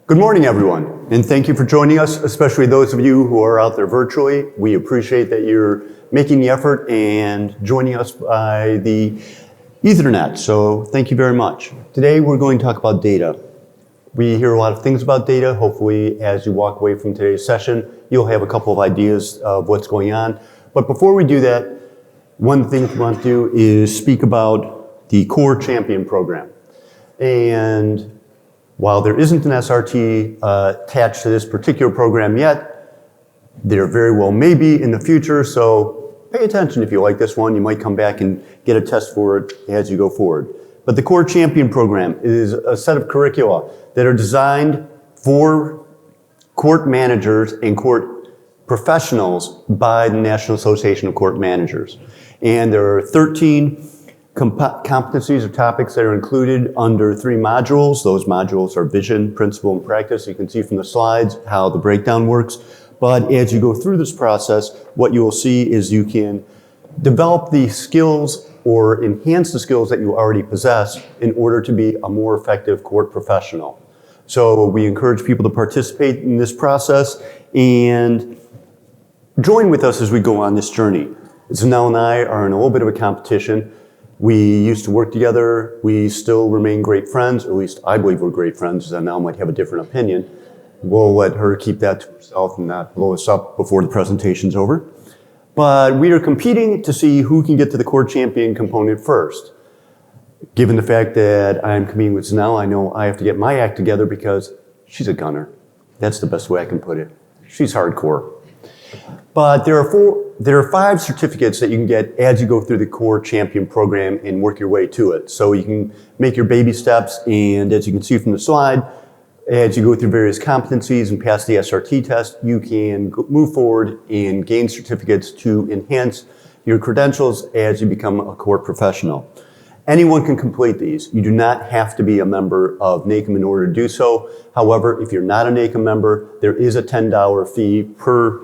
Good morning, everyone, and thank you for joining us, especially those of you who are out there virtually. We appreciate that you're making the effort and joining us by the Ethernet, so thank you very much. Today we're going to talk about data. We hear a lot of things about data. Hopefully, as you walk away from today's session, you'll have a couple of ideas of what's going on. But before we do that, one thing we want to do is speak about the Core Champion program. And while there isn't an SRT attached to this particular program yet, there very well may be in the future, so pay attention if you like this one. You might come back and get a test for it as you go forward. But the Core Champion program is a set of curricula that are designed for court managers and court professionals by the National Association of Court Managers. And there are 13 competencies or topics that are included under 3 modules. Those modules are vision, principle, and practice. You can see from the slides how the breakdown works. But as you go through this process, what you will see is you can develop the skills or enhance the skills that you already possess in order to be a more effective court professional. So we encourage people to participate in this process and join with us as we go on this journey. Zanel and I are in a little bit of a competition. We used to work together. We still remain great friends. At least I believe we're great friends. Zanel might have a different opinion. We'll let her keep that to herself and not blow us up before the presentation's over. But we are competing to see who can get to the Core Champion component first. Given the fact that I'm competing with Zanel, I know I have to get my act together because she's a gunner. That's the best way I can put it. She's hardcore. But there are 5 certificates that you can get as you go through the Core Champion program and work your way to it. So you can make your baby steps, and as you can see from the slide, as you go through various competencies and pass the SRT test, you can move forward and gain certificates to enhance your credentials as you become a court professional. Anyone can complete these. You do not have to be a member of NACM in order to do so. However, if you're not a NACM member, there is a $10 fee per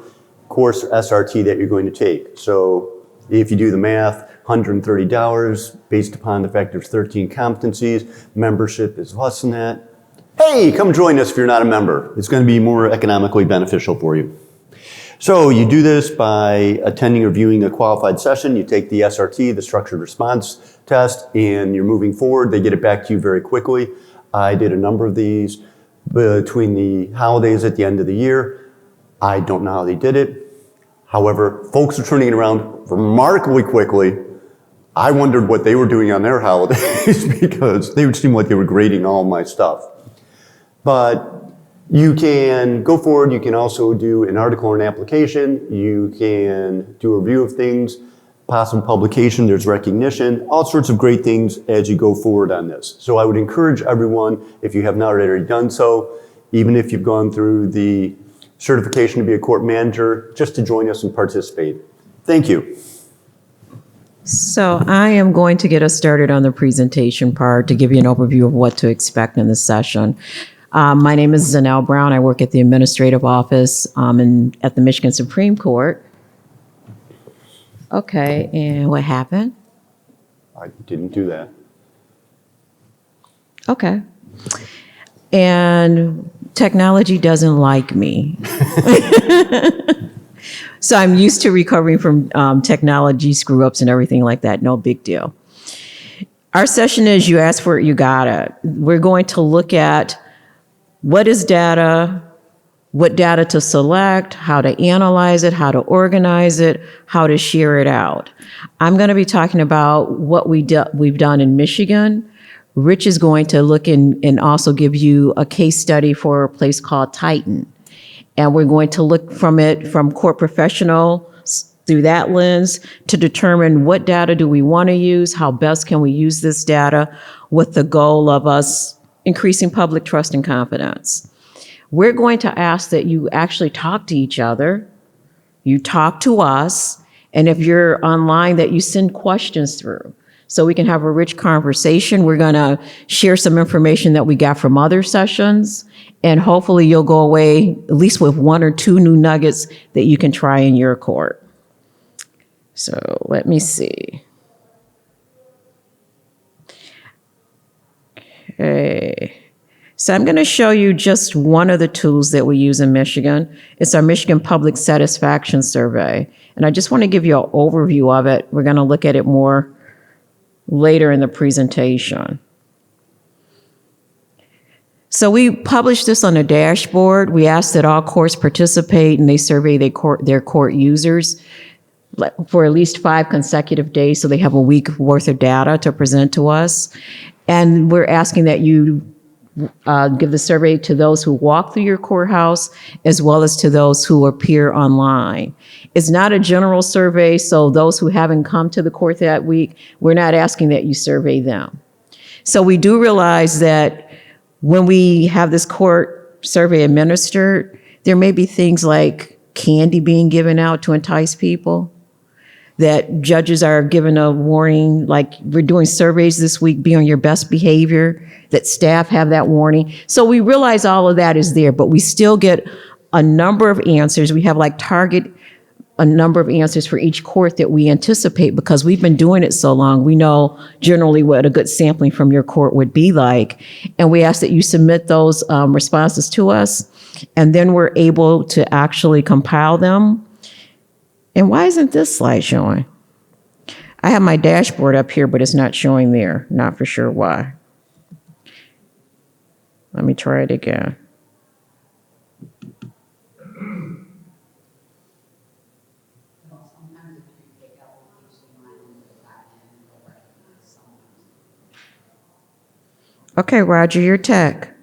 course SRT that you're going to take. So if you do the math, $130 based upon the fact there's 13 competencies, membership is less than that. Hey, come join us if you're not a member. It's going to be more economically beneficial for you. So you do this by attending or viewing a qualified session. You take the SRT, the structured response test, and you're moving forward. They get it back to you very quickly. I did a number of these between the holidays at the end of the year. I don't know how they did it. However, folks are turning it around remarkably quickly. I wondered what they were doing on their holidays because they would seem like they were grading all my stuff. But you can go forward. You can also do an article or an application. You can do a review of things, possible publication, there's recognition, all sorts of great things as you go forward on this. So I would encourage everyone, if you have not already done so, even if you've gone through the certification to be a court manager, just to join us and participate. Thank you. So I am going to get us started on the presentation part to give you an overview of what to expect in this session. My name is Zanel Brown. I work at the administrative office at the Michigan Supreme Court. Okay, and what happened? I didn't do that. Okay. And technology doesn't like me. So I'm used to recovering from technology screw-ups and everything like that. No big deal. Our session is you ask for it, you got it. We're going to look at what is data, what data to select, how to analyze it, how to organize it, how to share it out. I'm going to be talking about what we've done in Michigan. Rich is going to look and also give you a case study for a place called Titan. And we're going to look from court professional through that lens to determine what data do we want to use, how best can we use this data with the goal of us increasing public trust and confidence. We're going to ask that you actually talk to each other, you talk to us, and if you're online, that you send questions through so we can have a rich conversation. We're going to share some information that we got from other sessions, and hopefully you'll go away at least with 1 or 2 new nuggets that you can try in your court. So let me see. Okay. So I'm going to show you just one of the tools that we use in Michigan. It's our Michigan Public Satisfaction Survey. And I just want to give you an overview of it. We're going to look at it more later in the presentation. So we published this on a dashboard. We asked that all courts participate and they survey their court users for at least 5 consecutive days, so they have a week worth of data to present to us. And we're asking that you give the survey to those who walk through your courthouse as well as to those who appear online. It's not a general survey, so those who haven't come to the court that week, we're not asking that you survey them. So we do realize that when we have this court survey administered, there may be things like candy being given out to entice people, that judges are given a warning, like we're doing surveys this week, be on your best behavior, that staff have that warning. So we realize all of that is there, but we still get a number of answers. We have like target a number of answers for each court that we anticipate because we've been doing it so long. We know generally what a good sampling from your court would be like. And we ask that you submit those responses to us, and then we're able to actually compile them. And why isn't this slide showing? I have my dashboard up here, but it's not showing there. Not for sure why. Let me try it again. Okay, Roger, you're tech.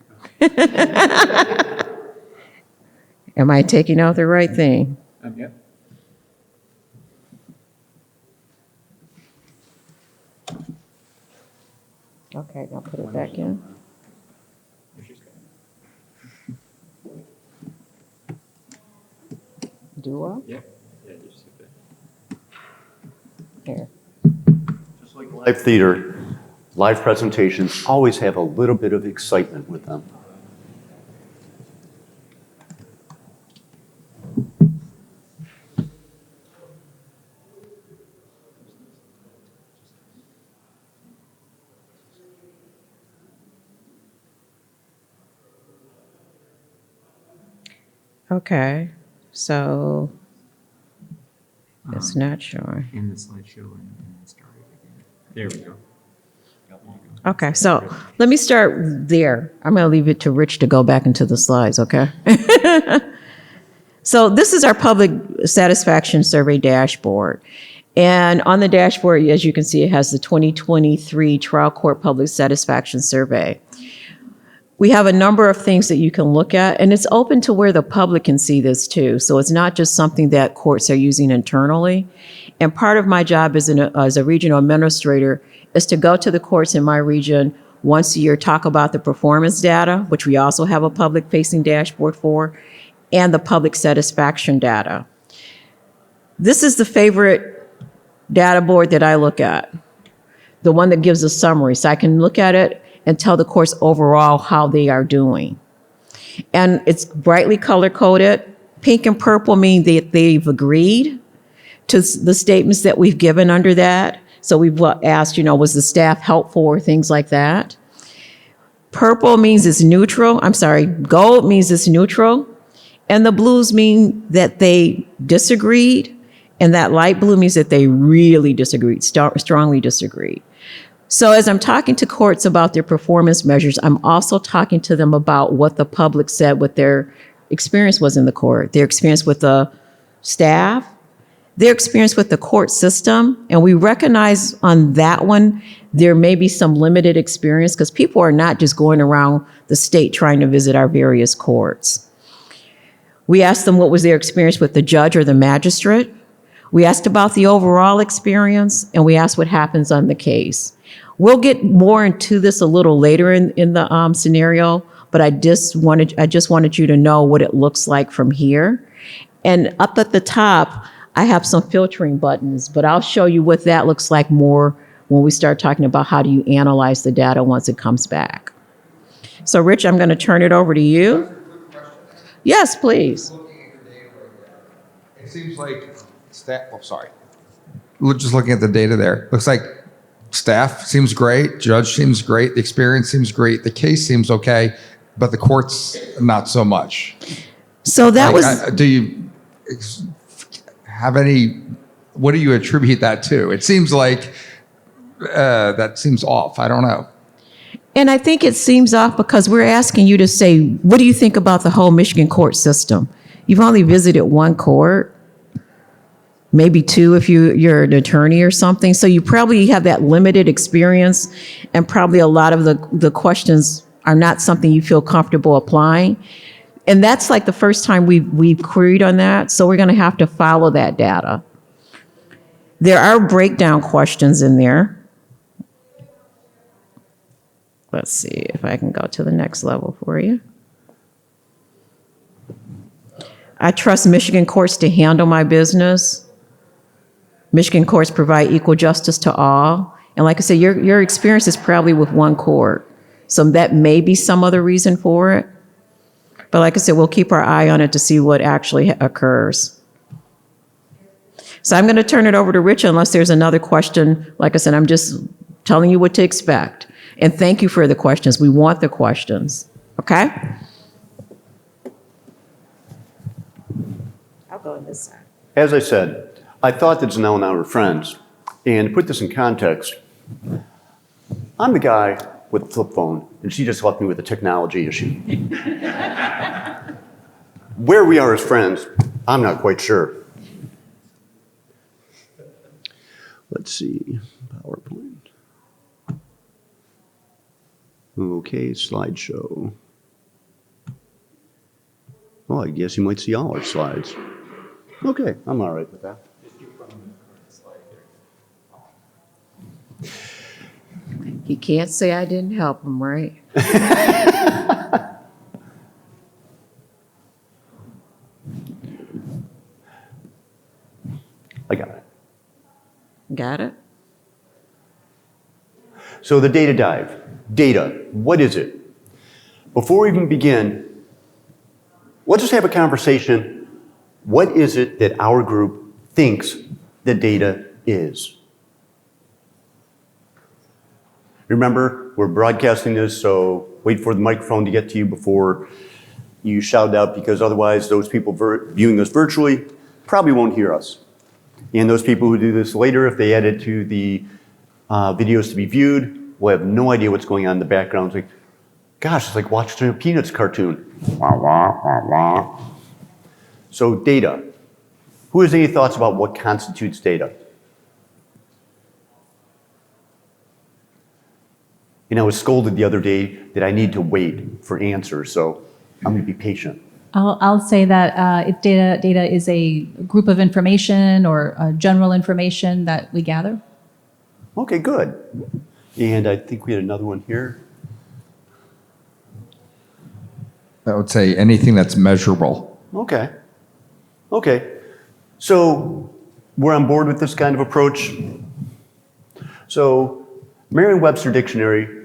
Am I taking out the right thing? Yep. Okay, I'll put it back in. Do I? Yeah, just sit there. Here. Just like live theater, live presentations always have a little bit of excitement with them. Okay, so it's not showing. In the slideshow and then start it again. There we go. Okay, so let me start there. I'm going to leave it to Rich to go back into the slides, okay? So this is our public satisfaction survey dashboard. And on the dashboard, as you can see, it has the 2023 Trial Court Public Satisfaction Survey. We have a number of things that you can look at, and it's open to where the public can see this too. So it's not just something that courts are using internally. And part of my job as a regional administrator is to go to the courts in my region once a year, talk about the performance data, which we also have a public-facing dashboard for, and the public satisfaction data. This is the favorite data board that I look at, the one that gives a summary. So I can look at it and tell the courts overall how they are doing. And it's brightly color-coded. Pink and purple mean that they've agreed to the statements that we've given under that. So we've asked, was the staff helpful or things like that. Purple means it's neutral. Gold means it's neutral. And the blues mean that they disagreed. And that light blue means that they really disagreed, strongly disagreed. So as I'm talking to courts about their performance measures, I'm also talking to them about what the public said, what their experience was in the court, their experience with the staff, their experience with the court system. And we recognize on that one, there may be some limited experience because people are not just going around the state trying to visit our various courts. We asked them what was their experience with the judge or the magistrate. We asked about the overall experience, and we asked what happens on the case. We'll get more into this a little later in the scenario, but I just wanted you to know what it looks like from here. And up at the top, I have some filtering buttons, but I'll show you what that looks like more when we start talking about how do you analyze the data once it comes back. So Rich, I'm going to turn it over to you. Yes, please. It seems like staff, just looking at the data there, looks like staff seems great, judge seems great, the experience seems great, the case seems okay. but the courts not so much. So that was. Do you have any? What do you attribute that to? It seems like that seems off. I don't know. And I think it seems off because we're asking you to say, what do you think about the whole Michigan court system? You've only visited one court, maybe two if you're an attorney or something. So you probably have that limited experience, and probably a lot of the questions are not something you feel comfortable applying. And that's like the first time we've queried on that. So we're going to have to follow that data. There are breakdown questions in there. Let's see if I can go to the next level for you. I trust Michigan courts to handle my business. Michigan courts provide equal justice to all. And like I said, your experience is probably with one court. So that may be some other reason for it. But like I said, we'll keep our eye on it to see what actually occurs. So I'm going to turn it over to Rich unless there's another question. Like I said, I'm just telling you what to expect. And thank you for the questions. We want the questions. Okay? I'll go on this side. As I said, I thought that Janelle and I were friends. And to put this in context, I'm the guy with the flip phone, and she just left me with a technology issue. Where we are as friends, I'm not quite sure. Let's see, PowerPoint. Okay, slideshow. Well, I guess you might see all our slides. Okay, I'm all right with that. He can't say I didn't help him, right? I got it. Got it? So the data dive. Data, what is it? Before we even begin, let's just have a conversation. What is it that our group thinks the data is? Remember, we're broadcasting this, so wait for the microphone to get to you before you shout out, because otherwise those people viewing us virtually probably won't hear us. And those people who do this later, if they add it to the videos to be viewed, will have no idea what's going on in the background. It's like, gosh, it's like watching a Peanuts cartoon. Wah, wah, wah, wah. So data. Who has any thoughts about what constitutes data? You know, I was scolded the other day that I need to wait for answers, so I'm going to be patient. I'll say that if data is a group of information or general information that we gather. Okay, good. And I think we had another one here. I would say anything that's measurable. Okay. Okay. So we're on board with this kind of approach. So Merriam-Webster Dictionary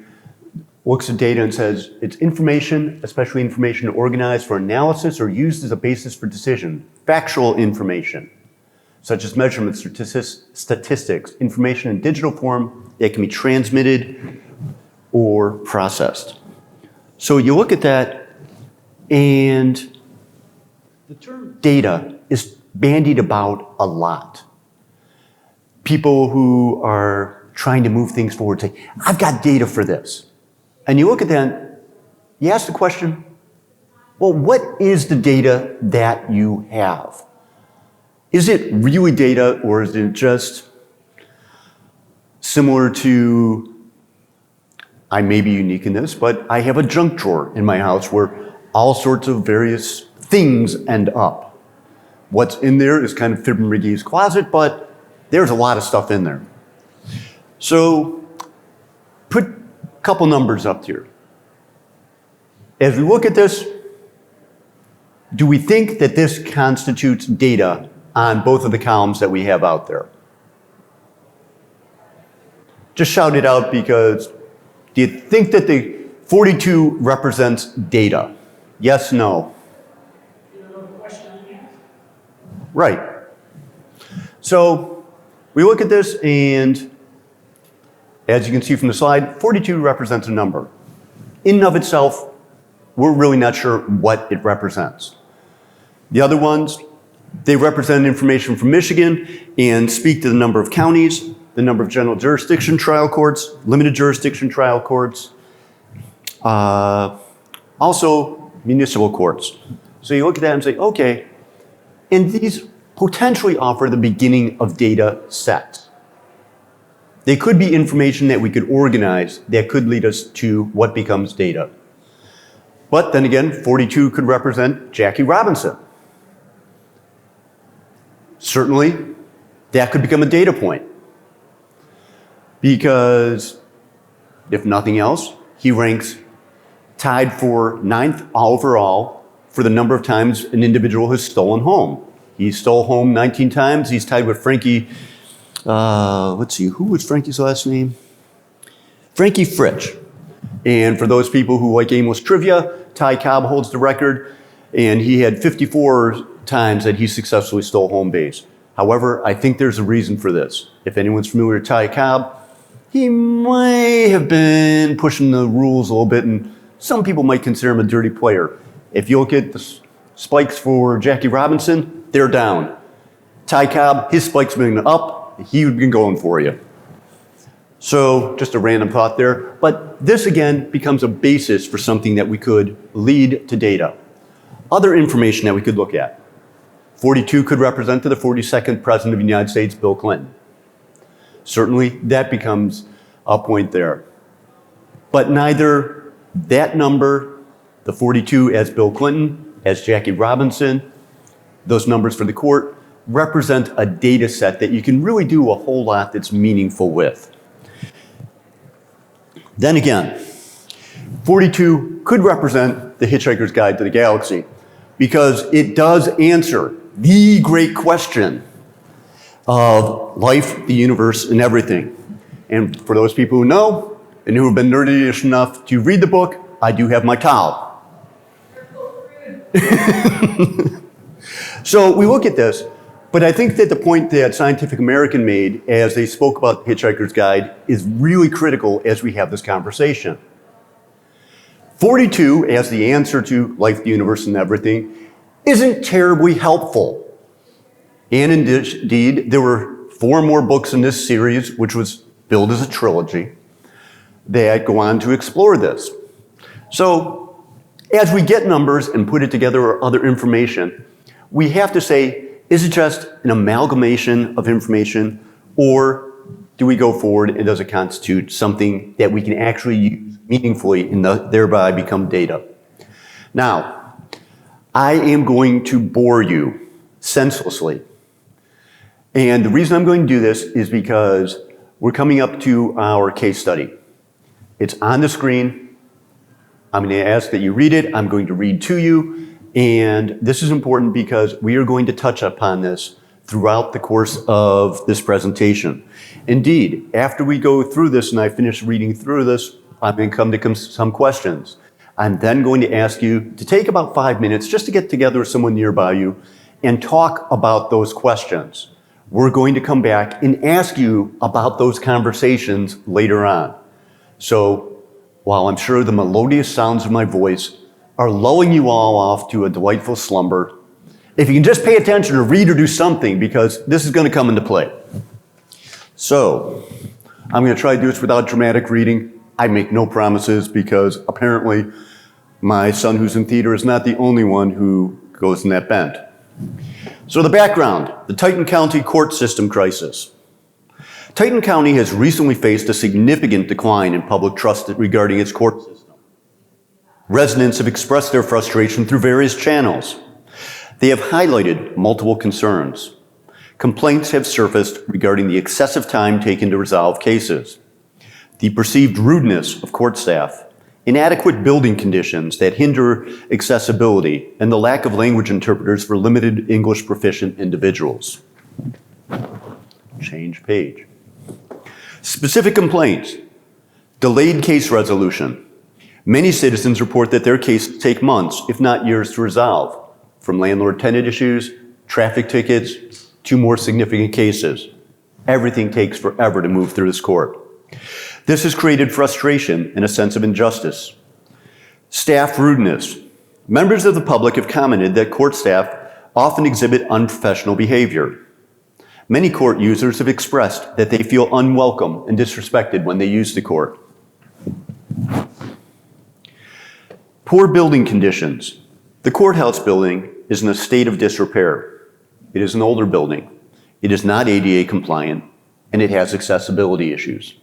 looks at data and says it's information, especially information organized for analysis or used as a basis for decision. Factual information, such as measurement statistics, information in digital form that can be transmitted or processed. So you look at that, and the term data is bandied about a lot. People who are trying to move things forward say, I've got data for this. And you look at that, you ask the question, well, what is the data that you have? Is it really data, or is it just similar to, I may be unique in this, but I have a junk drawer in my house where all sorts of various things end up. What's in there is kind of Fibber McGee's closet, but there's a lot of stuff in there. So put a couple numbers up here. As we look at this, do we think that this constitutes data on both of the columns that we have out there? Just shout it out, because do you think that the 42 represents data? Yes, no? Right. So we look at this, and as you can see from the slide, 42 represents a number. In and of itself, we're really not sure what it represents. The other ones, they represent information from Michigan and speak to the number of counties, the number of general jurisdiction trial courts, limited jurisdiction trial courts, also municipal courts. So you look at that and say, okay, and these potentially offer the beginning of data sets. They could be information that we could organize that could lead us to what becomes data. But then again, 42 could represent Jackie Robinson. Certainly, that could become a data point. Because, if nothing else, he ranks tied for 9th overall for the number of times an individual has stolen home. He stole home 19 times. He's tied with Frankie, let's see, who was Frankie's last name? Frankie Fritsch. And for those people who like aimless trivia, Ty Cobb holds the record, and he had 54 times that he successfully stole home base. However, I think there's a reason for this. If anyone's familiar with Ty Cobb, he might have been pushing the rules a little bit, and some people might consider him a dirty player. If you look at the spikes for Jackie Robinson, they're down. Ty Cobb, his spikes been up, he would be going for you. So just a random thought there. But this again becomes a basis for something that we could lead to data. Other information that we could look at. 42 could represent to the 42nd President of the United States, Bill Clinton. Certainly that becomes a point there. But neither that number, the 42 as Bill Clinton, as Jackie Robinson, those numbers for the court, represent a data set that you can really do a whole lot that's meaningful with. Then again, 42 could represent the Hitchhiker's Guide to the Galaxy because it does answer the great question of life, the universe, and everything. And for those people who know and who have been nerdy enough to read the book, I do have my towel. So we look at this, but I think that the point that Scientific American made as they spoke about the Hitchhiker's Guide is really critical as we have this conversation. 42, as the answer to life, the universe, and everything, isn't terribly helpful. And indeed, there were 4 more books in this series, which was billed as a trilogy, that go on to explore this. So, as we get numbers and put it together or other information, we have to say, is it just an amalgamation of information, or do we go forward and does it constitute something that we can actually use meaningfully and thereby become data? Now, I am going to bore you senselessly. And the reason I'm going to do this is because we're coming up to our case study. It's on the screen. I'm going to ask that you read it. I'm going to read to you. And this is important because we are going to touch upon this throughout the course of this presentation. Indeed, after we go through this and I finish reading through this, I'm going to come to some questions. I'm then going to ask you to take about 5 minutes just to get together with someone nearby you and talk about those questions. We're going to come back and ask you about those conversations later on. So while I'm sure the melodious sounds of my voice are lulling you all off to a delightful slumber, if you can just pay attention or read or do something, because this is going to come into play. So I'm going to try to do this without dramatic reading. I make no promises because apparently my son who's in theater is not the only one who goes in that bent. So the background, the Titan County court system crisis. Titan County has recently faced a significant decline in public trust regarding its court system. Residents have expressed their frustration through various channels. They have highlighted multiple concerns. Complaints have surfaced regarding the excessive time taken to resolve cases, the perceived rudeness of court staff, inadequate building conditions that hinder accessibility, and the lack of language interpreters for limited English proficient individuals. Change page. Specific complaints. Delayed case resolution. Many citizens report that their cases take months, if not years, to resolve, from landlord-tenant issues, traffic tickets, to more significant cases. Everything takes forever to move through this court. This has created frustration and a sense of injustice. Staff rudeness. Members of the public have commented that court staff often exhibit unprofessional behavior. Many court users have expressed that they feel unwelcome and disrespected when they use the court. Poor building conditions. The courthouse building is in a state of disrepair. It is an older building. It is not ADA compliant, and it has accessibility issues.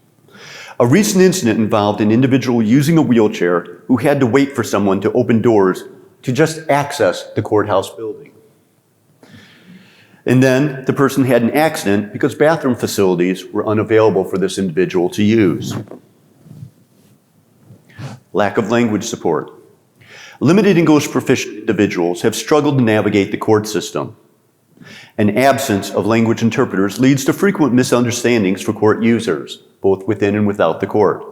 A recent incident involved an individual using a wheelchair who had to wait for someone to open doors to just access the courthouse building. And then the person had an accident because bathroom facilities were unavailable for this individual to use. Lack of language support. Limited English proficient individuals have struggled to navigate the court system. An absence of language interpreters leads to frequent misunderstandings for court users, both within and without the court.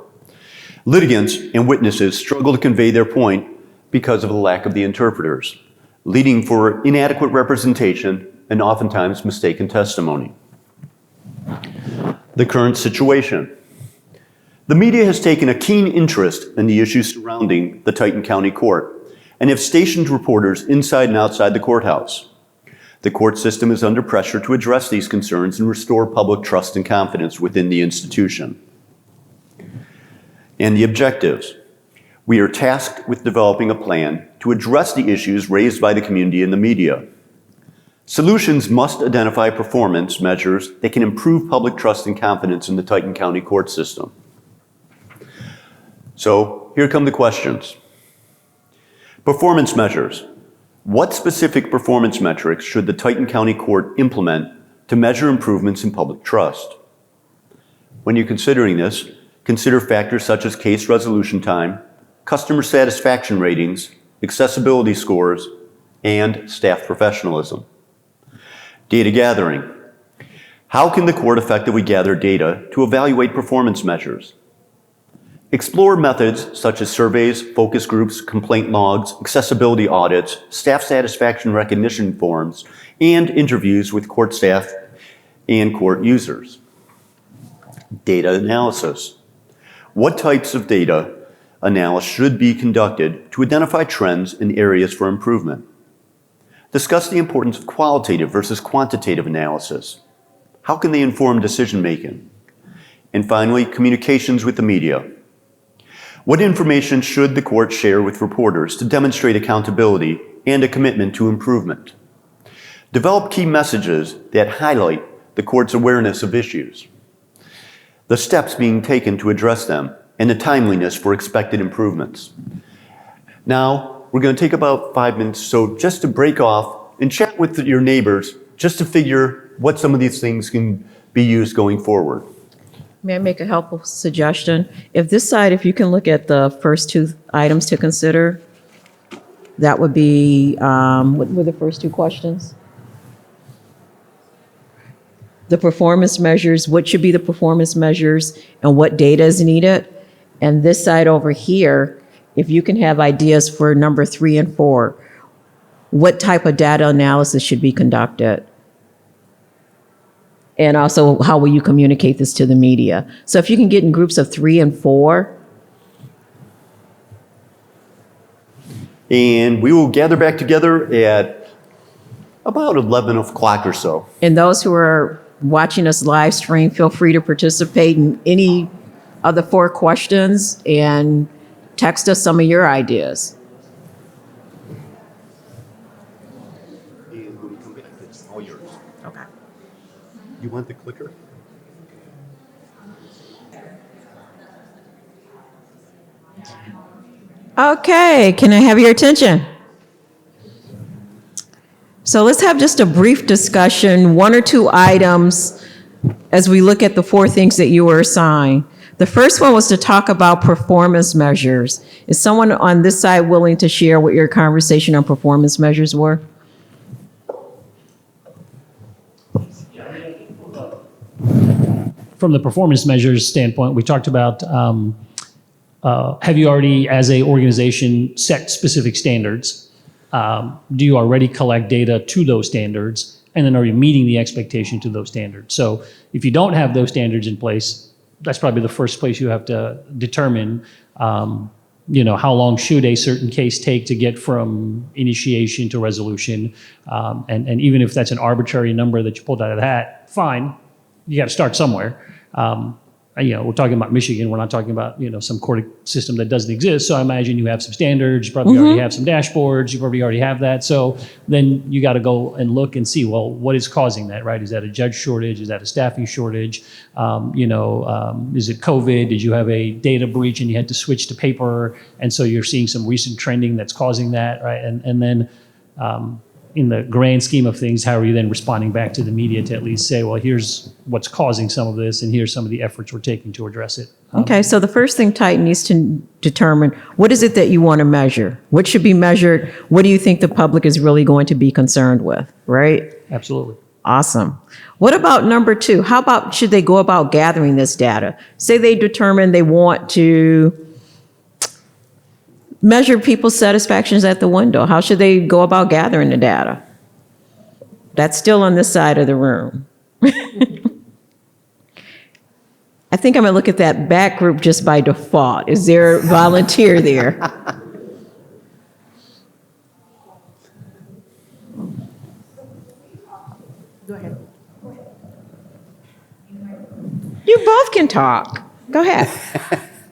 Litigants and witnesses struggle to convey their point because of the lack of the interpreters, leading for inadequate representation and oftentimes mistaken testimony. The current situation. The media has taken a keen interest in the issues surrounding the Titan County Court and have stationed reporters inside and outside the courthouse. The court system is under pressure to address these concerns and restore public trust and confidence within the institution. And the objectives. We are tasked with developing a plan to address the issues raised by the community and the media. Solutions must identify performance measures that can improve public trust and confidence in the Titan County court system. So here come the questions. Performance measures. What specific performance metrics should the Titan County Court implement to measure improvements in public trust? When you're considering this, consider factors such as case resolution time, customer satisfaction ratings, accessibility scores, and staff professionalism. Data gathering. How can the court effectively gather data to evaluate performance measures? Explore methods such as surveys, focus groups, complaint logs, accessibility audits, staff satisfaction recognition forms, and interviews with court staff and court users. Data analysis. What types of data analysis should be conducted to identify trends and areas for improvement? Discuss the importance of qualitative versus quantitative analysis. How can they inform decision making? And finally, communications with the media. What information should the court share with reporters to demonstrate accountability and a commitment to improvement? Develop key messages that highlight the court's awareness of issues, the steps being taken to address them, and the timeliness for expected improvements. Now, we're going to take about 5 minutes, so just to break off and chat with your neighbors, just to figure what some of these things can be used going forward. May I make a helpful suggestion? If you can look at the first two items to consider, that would be, what were the first two questions? The performance measures, what should be the performance measures and what data is needed? And this side over here, if you can have ideas for number 3 and 4, what type of data analysis should be conducted? And also, how will you communicate this to the media? So if you can get in groups of 3 and 4. And we will gather back together at about 11 o'clock or so. And those who are watching us live stream, feel free to participate in any of the 4 questions and text us some of your ideas. And when we come back, it's all yours. Okay. You want the clicker? Okay, can I have your attention? So let's have just a brief discussion, 1 or 2 items as we look at the 4 things that you were assigned. The first one was to talk about performance measures. Is someone on this side willing to share what your conversation on performance measures were? From the performance measures standpoint, we talked about have you already, as a organization, set specific standards? Do you already collect data to those standards? And then are you meeting the expectation to those standards? So if you don't have those standards in place, that's probably the first place you have to determine how long should a certain case take to get from initiation to resolution? And even if that's an arbitrary number that you pulled out of the hat, fine, you got to start somewhere. We're talking about Michigan. We're not talking about, some court system that doesn't exist. So I imagine you have some standards, you probably already have some dashboards, you probably already have that. So then you got to go and look and see, well, what is causing that, right? Is that a judge shortage? Is that a staffing shortage? Is it COVID? Did you have a data breach and you had to switch to paper? And so you're seeing some recent trending that's causing that, right? And then, in the grand scheme of things, how are you then responding back to the media to at least say, well, here's what's causing some of this, and here's some of the efforts we're taking to address it? Okay, so the first thing Titan needs to determine, what is it that you want to measure? What should be measured? What do you think the public is really going to be concerned with, right? Absolutely. Awesome. What about number 2? How about should they go about gathering this data? Say they determine they want to measure people's satisfactions at the window. How should they go about gathering the data? That's still on this side of the room. I think I'm going to look at that back group just by default. Is there a volunteer there? Go ahead. You both can talk. Go ahead.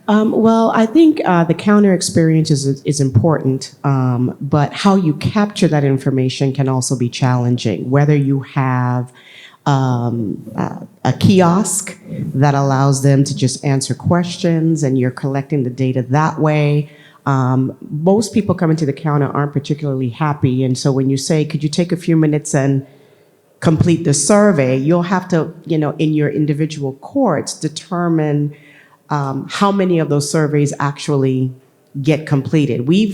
Well, I think the counter experience is important, but how you capture that information can also be challenging. Whether you have a kiosk that allows them to just answer questions and you're collecting the data that way. Most people coming to the counter aren't particularly happy. And so when you say, could you take a few minutes and complete the survey, you'll have to, in your individual courts, determine how many of those surveys actually get completed. We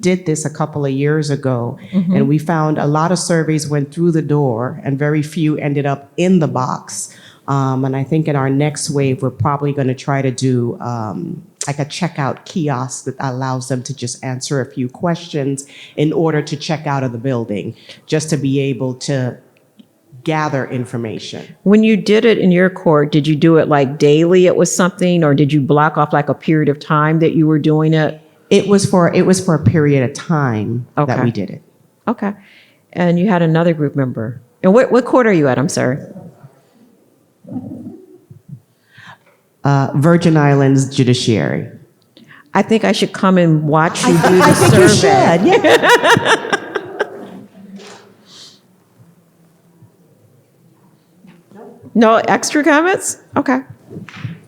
did this a couple of years ago, and we found a lot of surveys went through the door and very few ended up in the box. And I think in our next wave, we're probably going to try to do like a checkout kiosk that allows them to just answer a few questions in order to check out of the building, just to be able to gather information. When you did it in your court, did you do it like daily? It was something, or did you block off like a period of time that you were doing it? It was for a period of time Okay. that we did it. Okay. And you had another group member. And what court are you at? I'm sorry. Virgin Islands Judiciary. I think I should come and watch you do the I think you survey. should. Yeah. No extra comments? Okay.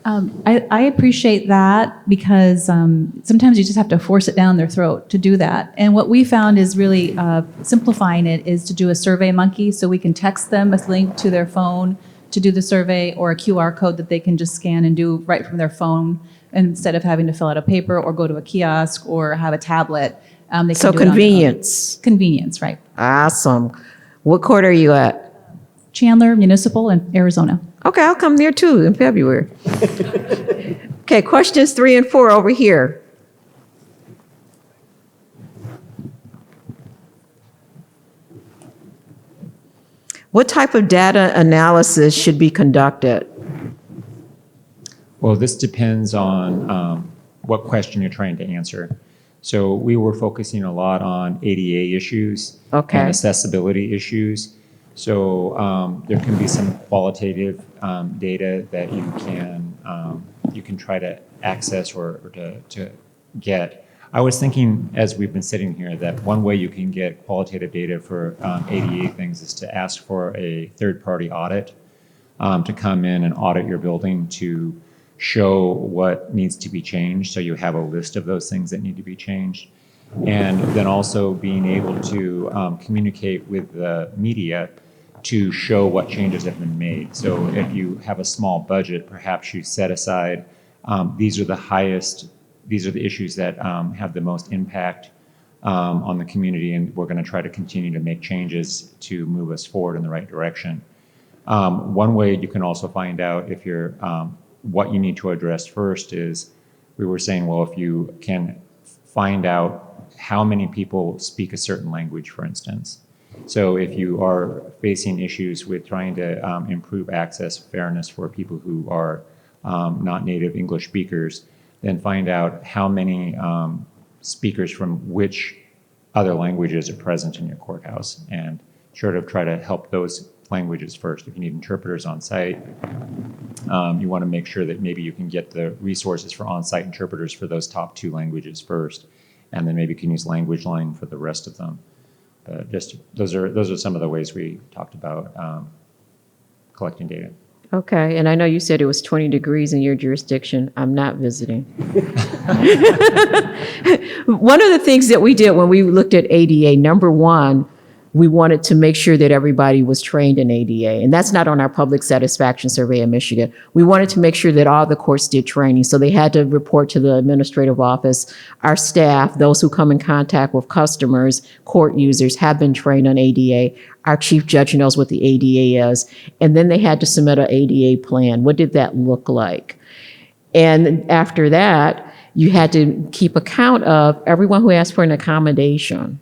I appreciate that because sometimes you just have to force it down their throat to do that. And what we found is really simplifying it is to do a Survey Monkey, so we can text them a link to their phone to do the survey, or a QR code that they can just scan and do right from their phone instead of having to fill out a paper or go to a kiosk or have a tablet. They can So do it on their own. convenience. Convenience, right. Awesome. What court are you at? Chandler Municipal in Arizona. Okay, I'll come there too in February. Okay, questions 3 and 4 over here. What type of data analysis should be conducted? Well, this depends on what question you're trying to answer. So we were focusing a lot on ADA issues Okay. and accessibility issues. So there can be some qualitative data that you can try to access or to get. I was thinking, as we've been sitting here, that one way you can get qualitative data for ADA things is to ask for a third-party audit to come in and audit your building to show what needs to be changed. So you have a list of those things that need to be changed. And then also being able to communicate with the media to show what changes have been made. So if you have a small budget, perhaps you set aside, these are the issues that have the most impact on the community, and we're going to try to continue to make changes to move us forward in the right direction. One way you can also find out if you're, what you need to address first is, we were saying, well, if you can find out how many people speak a certain language, for instance. So if you are facing issues with trying to improve access fairness for people who are not native English speakers, then find out how many speakers from which other languages are present in your courthouse, and sort of try to help those languages first. If you need interpreters on site, you want to make sure that maybe you can get the resources for on-site interpreters for those top 2 languages first, and then maybe you can use Language Line for the rest of them. But just those are some of the ways we talked about collecting data. Okay, and I know you said it was 20 degrees in your jurisdiction. I'm not visiting. One of the things that we did when we looked at ADA, number one, we wanted to make sure that everybody was trained in ADA. And that's not on our public satisfaction survey in Michigan. We wanted to make sure that all the courts did training. So they had to report to the administrative office. Our staff, those who come in contact with customers, court users, have been trained on ADA. Our chief judge knows what the ADA is. And then they had to submit an ADA plan. What did that look like? And after that, you had to keep account of everyone who asked for an accommodation.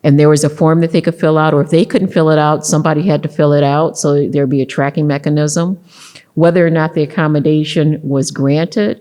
And there was a form that they could fill out, or if they couldn't fill it out, somebody had to fill it out, so there'd be a tracking mechanism. Whether or not the accommodation was granted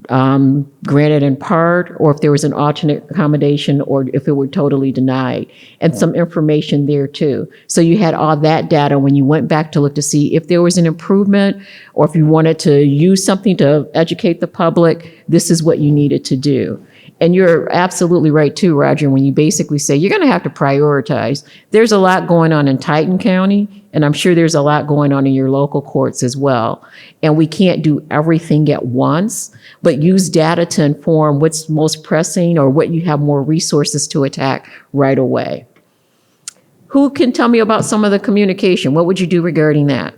in part, or if there was an alternate accommodation, or if it were totally denied, and some information there too. So you had all that data when you went back to look to see if there was an improvement, or if you wanted to use something to educate the public, this is what you needed to do. And you're absolutely right too, Roger, when you basically say you're going to have to prioritize. There's a lot going on in Titan County, and I'm sure there's a lot going on in your local courts as well. And we can't do everything at once, but use data to inform what's most pressing or what you have more resources to attack right away. Who can tell me about some of the communication? What would you do regarding that?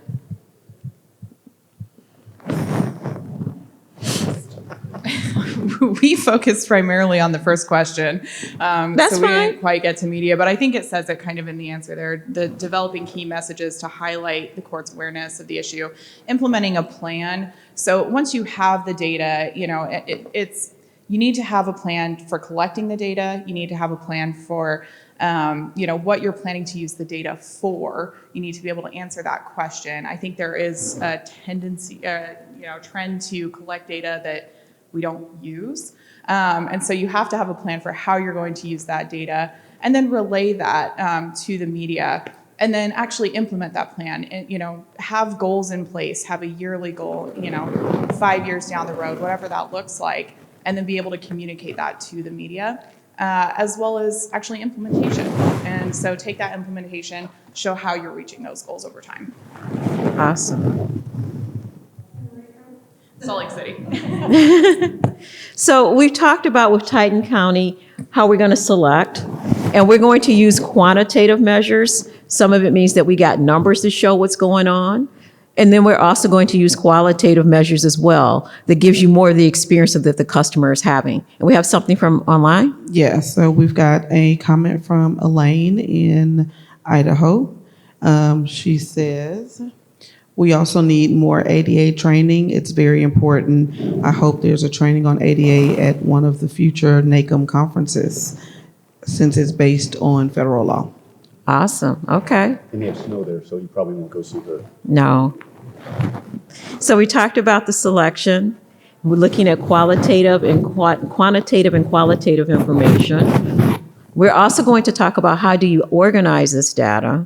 We focused primarily on the first question. That's so we fine. didn't quite get to media, but I think it says it kind of in the answer there. The developing key messages to highlight the court's awareness of the issue, implementing a plan. So once you have the data, you know, you need to have a plan for collecting the data. You need to have a plan for you know, what you're planning to use the data for. You need to be able to answer that question. I think there is a tendency, you know, trend to collect data that we don't use. And so you have to have a plan for how you're going to use that data, and then relay that to the media, and then actually implement that plan. And, you know, have goals in place, have a yearly goal, you know, 5 years down the road, whatever that looks like, and then be able to communicate that to the media, as well as actually implementation. And so take that implementation, show how you're reaching those goals over time. Awesome. Salt Lake City. So we've talked about with Titan County how we're going to select, and we're going to use quantitative measures. Some of it means that we got numbers to show what's going on. And then we're also going to use qualitative measures as well that gives you more of the experience that the customer is having. And we have something from online. Yes, so we've got a comment from Elaine in Idaho. She says, we also need more ADA training. It's very important. I hope there's a training on ADA at one of the future NACM conferences, since it's based on federal law. Awesome. Okay. And they have snow there, so you probably won't go see her. No. So we talked about the selection. We're looking at qualitative and quantitative and qualitative information. We're also going to talk about how do you organize this data.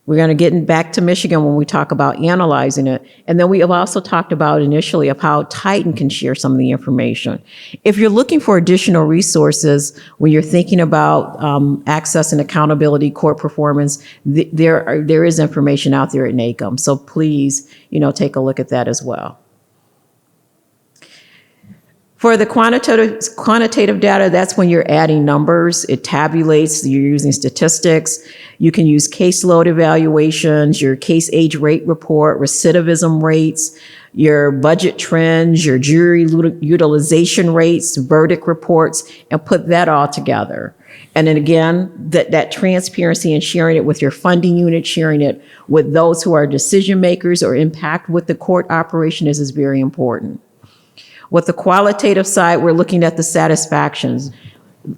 We're going to get back to Michigan when we talk about analyzing it. And then we have also talked about initially of how Titan can share some of the information. If you're looking for additional resources when you're thinking about access and accountability, court performance, there is information out there at NACM. So please, you know, take a look at that as well. For the quantitative data, that's when you're adding numbers. It tabulates, you're using statistics. You can use caseload evaluations, your case age rate report, recidivism rates, your budget trends, your jury utilization rates, verdict reports, and put that all together. And then again, that transparency and sharing it with your funding unit, sharing it with those who are decision makers or impact with the court operation is very important. With the qualitative side, we're looking at the satisfactions.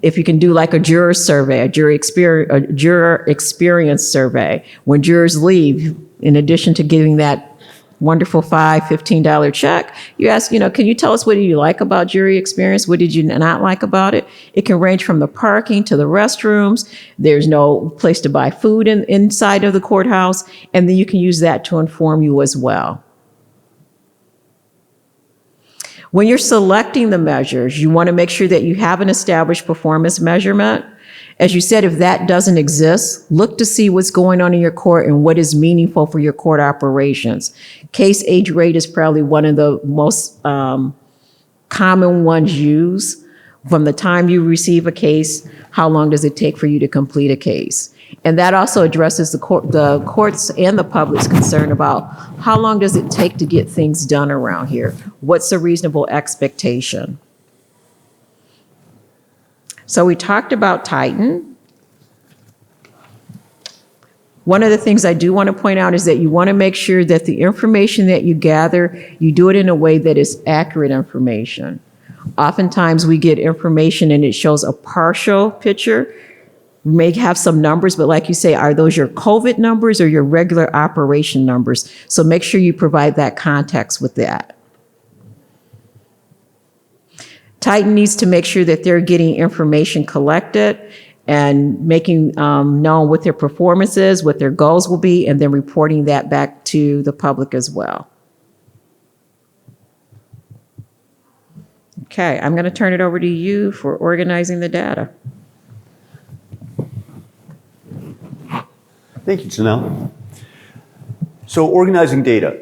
If you can do like a juror survey, a juror experience survey, when jurors leave, in addition to giving that wonderful $15 check. You ask, can you tell us what did you like about jury experience? What did you not like about it? It can range from the parking to the restrooms. There's no place to buy food inside of the courthouse. And then you can use that to inform you as well. When you're selecting the measures, you want to make sure that you have an established performance measurement. As you said, if that doesn't exist, look to see what's going on in your court and what is meaningful for your court operations. Case age rate is probably one of the most common ones used. From the time you receive a case, how long does it take for you to complete a case? And that also addresses the courts and the public's concern about how long does it take to get things done around here? What's a reasonable expectation? So we talked about Titan. One of the things I do want to point out is that you want to make sure that the information that you gather, you do it in a way that is accurate information. Oftentimes we get information and it shows a partial picture. We may have some numbers, but like you say, are those your COVID numbers or your regular operation numbers? So make sure you provide that context with that. Titan needs to make sure that they're getting information collected and making known what their performance is, what their goals will be, and then reporting that back to the public as well. Okay, I'm going to turn it over to you for organizing the data. Thank you, Janelle. So organizing data.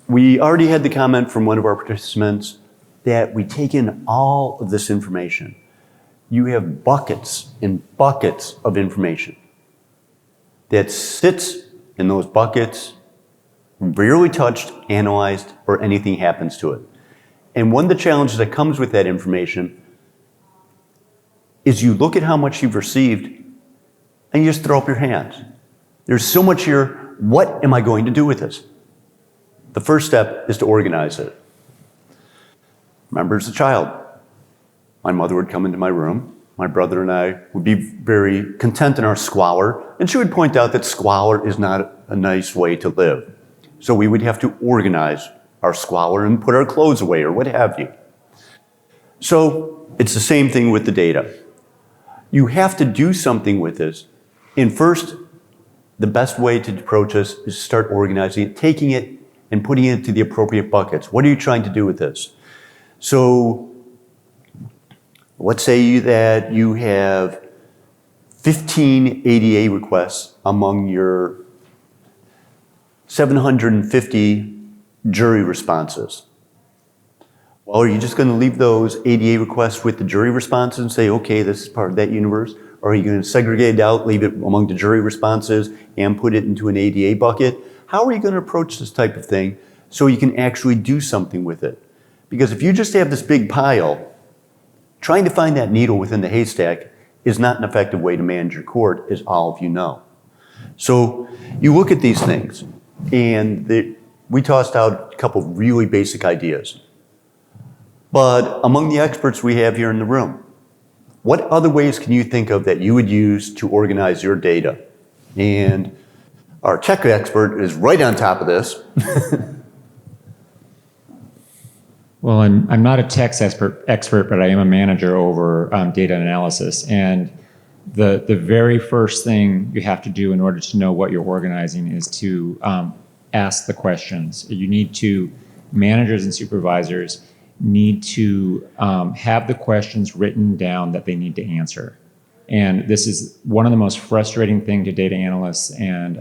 We already had the comment from one of our participants that we take in all of this information. You have buckets and buckets of information that sits in those buckets, rarely touched, analyzed, or anything happens to it. And one of the challenges that comes with that information is you look at how much you've received and you just throw up your hands. There's so much here, what am I going to do with this? The first step is to organize it. Remember, as a child, my mother would come into my room. My brother and I would be very content in our squalor, and she would point out that squalor is not a nice way to live. So we would have to organize our squalor and put our clothes away or what have you. So it's the same thing with the data. You have to do something with this. And first, the best way to approach this is start organizing it, taking it and putting it into the appropriate buckets. What are you trying to do with this? So let's say that you have 15 ADA requests among your 750 jury responses. Well, are you just going to leave those ADA requests with the jury responses and say, okay, this is part of that universe? Or are you going to segregate it out, leave it among the jury responses, and put it into an ADA bucket? How are you going to approach this type of thing so you can actually do something with it? Because if you just have this big pile, trying to find that needle within the haystack is not an effective way to manage your court, as all of you know. So you look at these things, and we tossed out a couple of really basic ideas. But among the experts we have here in the room, what other ways can you think of that you would use to organize your data? And our tech expert is right on top of this. Well, I'm not a text expert, but I am a manager over data analysis. And the very first thing you have to do in order to know what you're organizing is to ask the questions. You need to, managers and supervisors need to have the questions written down that they need to answer. And this is one of the most frustrating thing to data analysts and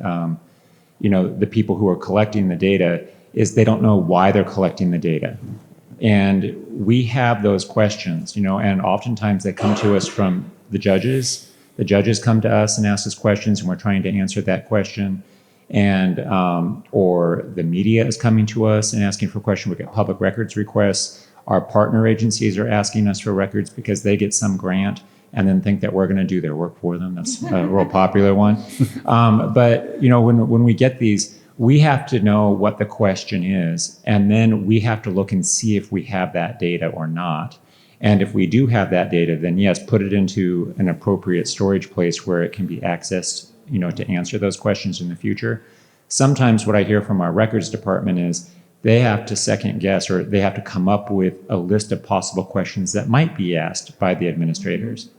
the people who are collecting the data is they don't know why they're collecting the data. And we have those questions, and oftentimes they come to us from the judges. The judges come to us and ask us questions, and we're trying to answer that question. And or the media is coming to us and asking for questions. We get public records requests. Our partner agencies are asking us for records because they get some grant and then think that we're going to do their work for them. That's a real popular one. But when we get these, we have to know what the question is, and then we have to look and see if we have that data or not. And if we do have that data, then yes, put it into an appropriate storage place where it can be accessed, to answer those questions in the future. Sometimes what I hear from our records department is they have to second guess, or they have to come up with a list of possible questions that might be asked by the administrators.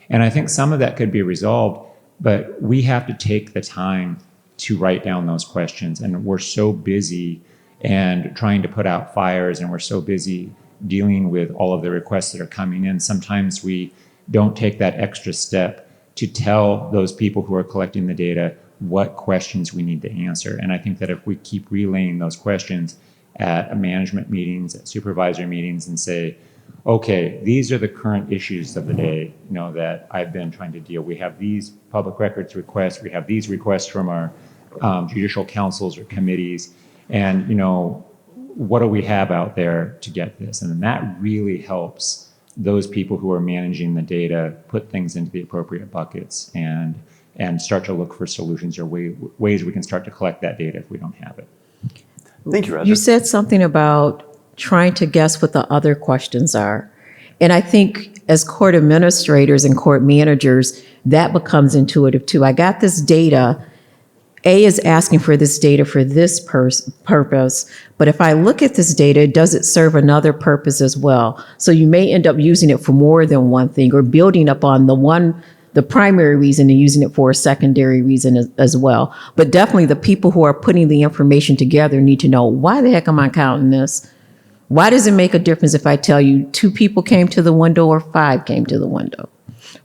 And I think some of that could be resolved, but we have to take the time to write down those questions. And we're so busy and trying to put out fires, and we're so busy dealing with all of the requests that are coming in. Sometimes we don't take that extra step to tell those people who are collecting the data what questions we need to answer. And I think that if we keep relaying those questions at management meetings, at supervisor meetings, and say, okay, these are the current issues of the day, that I've been trying to deal. We have these public records requests. We have these requests from our judicial councils or committees. And, what do we have out there to get this? And then that really helps those people who are managing the data put things into the appropriate buckets and start to look for solutions or ways we can start to collect that data if we don't have it. Thank you, Roger. You said something about trying to guess what the other questions are. And I think as court administrators and court managers, that becomes intuitive too. I got this data. A is asking for this data for this purpose, but if I look at this data, does it serve another purpose as well? So you may end up using it for more than one thing, or building up on the primary reason and using it for a secondary reason as well. But definitely the people who are putting the information together need to know, why the heck am I counting this? Why does it make a difference if I tell you 2 people came to the window or 5 came to the window?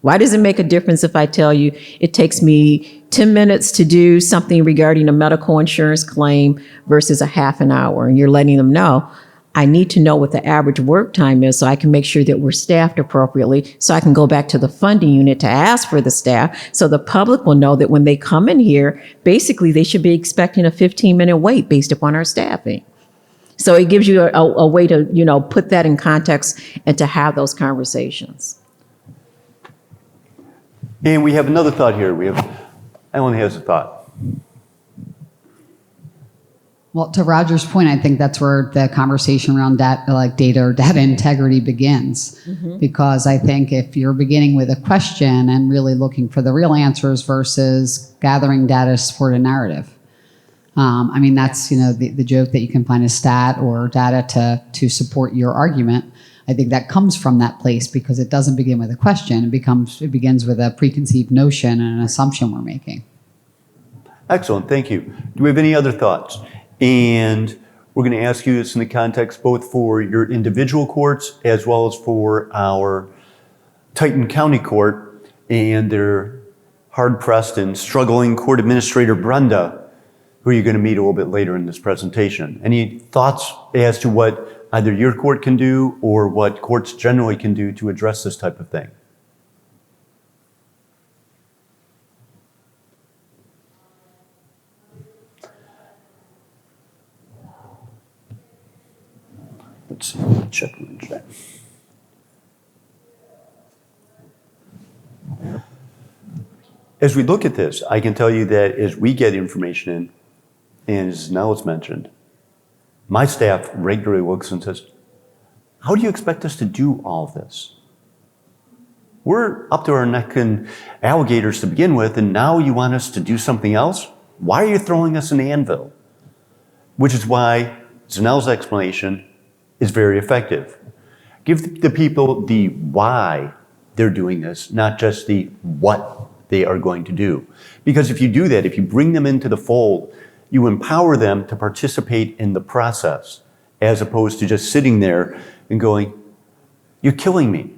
Why does it make a difference if I tell you it takes me 10 minutes to do something regarding a medical insurance claim versus a half an hour? And you're letting them know, I need to know what the average work time is so I can make sure that we're staffed appropriately, so I can go back to the funding unit to ask for the staff, so the public will know that when they come in here, basically they should be expecting a 15-minute wait based upon our staffing. So it gives you a way to, put that in context and to have those conversations. And we have another thought here. Ellen has a thought. Well, to Roger's point, I think that's where the conversation around data or data integrity begins. Because I think if you're beginning with a question and really looking for the real answers versus gathering data to support a narrative. That's, the joke that you can find a stat or data to support your argument. I think that comes from that place because it doesn't begin with a question. It begins with a preconceived notion and an assumption we're making. Excellent, thank you. Do we have any other thoughts? And we're going to ask you this in the context both for your individual courts as well as for our Titan County Court and their hard-pressed and struggling court administrator, Brenda, who you're going to meet a little bit later in this presentation. Any thoughts as to what either your court can do or what courts generally can do to address this type of thing? Let's check my chat. As we look at this, I can tell you that as we get information in, and as Nell's mentioned, my staff regularly looks and says, how do you expect us to do all of this? We're up to our neck in alligators to begin with, and now you want us to do something else? Why are you throwing us an anvil? Which is why Zanelle's explanation is very effective. Give the people the why they're doing this, not just the what they are going to do. Because if you do that, if you bring them into the fold, you empower them to participate in the process, as opposed to just sitting there and going, you're killing me.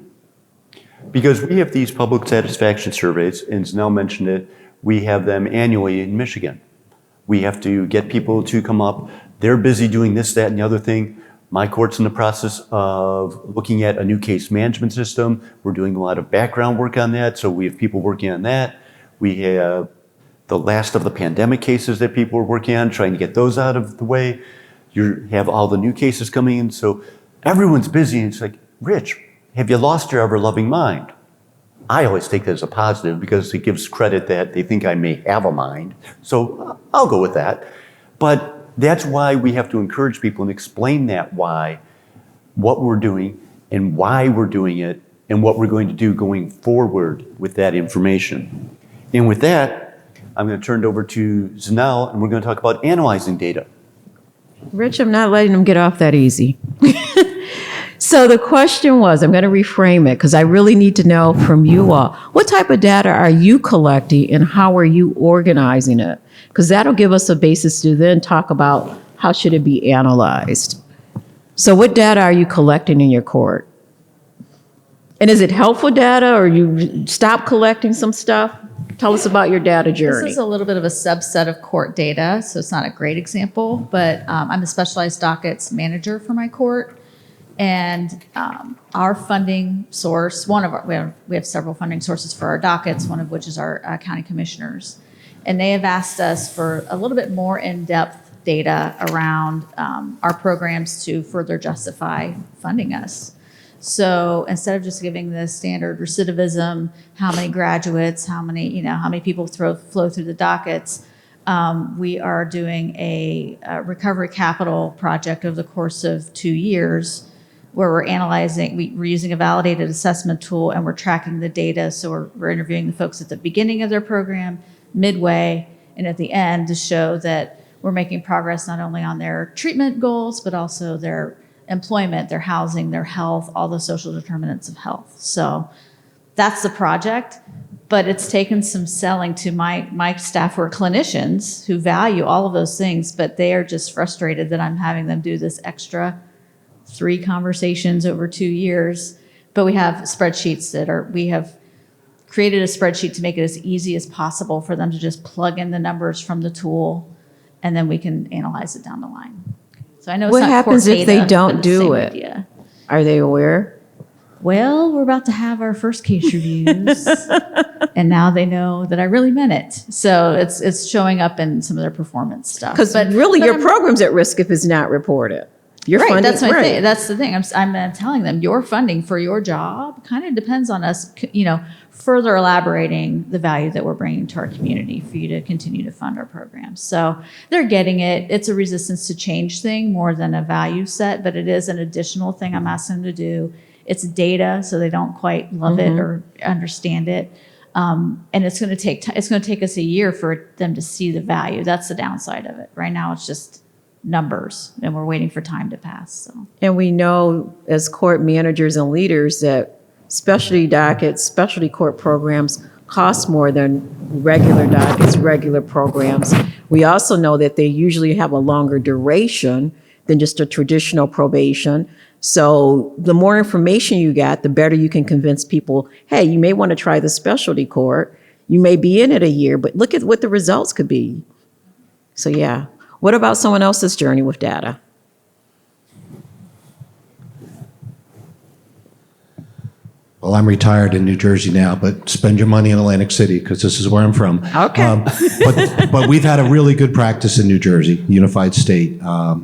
Because we have these public satisfaction surveys, and Zanelle mentioned it, we have them annually in Michigan. We have to get people to come up. They're busy doing this, that, and the other thing. My court's in the process of looking at a new case management system. We're doing a lot of background work on that, so we have people working on that. We have the last of the pandemic cases that people are working on, trying to get those out of the way. You have all the new cases coming in, so everyone's busy, and it's like, Rich, have you lost your ever-loving mind? I always take that as a positive because it gives credit that they think I may have a mind, so I'll go with that. But that's why we have to encourage people and explain that why, what we're doing and why we're doing it, and what we're going to do going forward with that information. And with that, I'm going to turn it over to Zanel, and we're going to talk about analyzing data. Rich, I'm not letting them get off that easy. So the question was, I'm going to reframe it because I really need to know from you all, what type of data are you collecting and how are you organizing it? Because that'll give us a basis to then talk about how should it be analyzed. So what data are you collecting in your court? And is it helpful data or you stop collecting some stuff? Tell us about your data journey. This is a little bit of a subset of court data, so it's not a great example, but I'm a specialized dockets manager for my court. And our funding source, we have several funding sources for our dockets, one of which is our county commissioners. And they have asked us for a little bit more in-depth data around our programs to further justify funding us. So instead of just giving the standard recidivism, how many graduates, how many people flow through the dockets, we are doing a recovery capital project over the course of 2 years where we're analyzing, we're using a validated assessment tool and we're tracking the data. So we're interviewing the folks at the beginning of their program, midway, and at the end to show that we're making progress not only on their treatment goals, but also their employment, their housing, their health, all the social determinants of health. So that's the project, but it's taken some selling to my staff who are clinicians who value all of those things, but they are just frustrated that I'm having them do this extra 3 conversations over 2 years. But we have spreadsheets we have created a spreadsheet to make it as easy as possible for them to just plug in the numbers from the tool, and then we can analyze it down the line. So I know it's What not happens court if they data, don't but it's the do same it? idea. Are they aware? Well, we're about to have our first case reviews, and now they know that I really meant it. So it's showing up in some of their performance stuff. Because really, your program's at risk if it's not reported. Your Right, funding, that's my right. thing. That's the thing. I'm telling them your funding for your job kind of depends on us, further elaborating the value that we're bringing to our community for you to continue to fund our programs. So they're getting it. It's a resistance to change thing more than a value set, but it is an additional thing I'm asking them to do. It's data, so they don't quite love it or understand it. And it's going to take us a year for them to see the value. That's the downside of it. Right now, it's just numbers, and we're waiting for time to pass. So. And we know as court managers and leaders that specialty dockets, specialty court programs cost more than regular dockets, regular programs. We also know that they usually have a longer duration than just a traditional probation. So the more information you got, the better you can convince people, hey, you may want to try the specialty court. You may be in it a year, but look at what the results could be. So yeah. What about someone else's journey with data? Well, I'm retired in New Jersey now, but spend your money in Atlantic City because this is where I'm from. Okay. But we've had a really good practice in New Jersey, Unified State,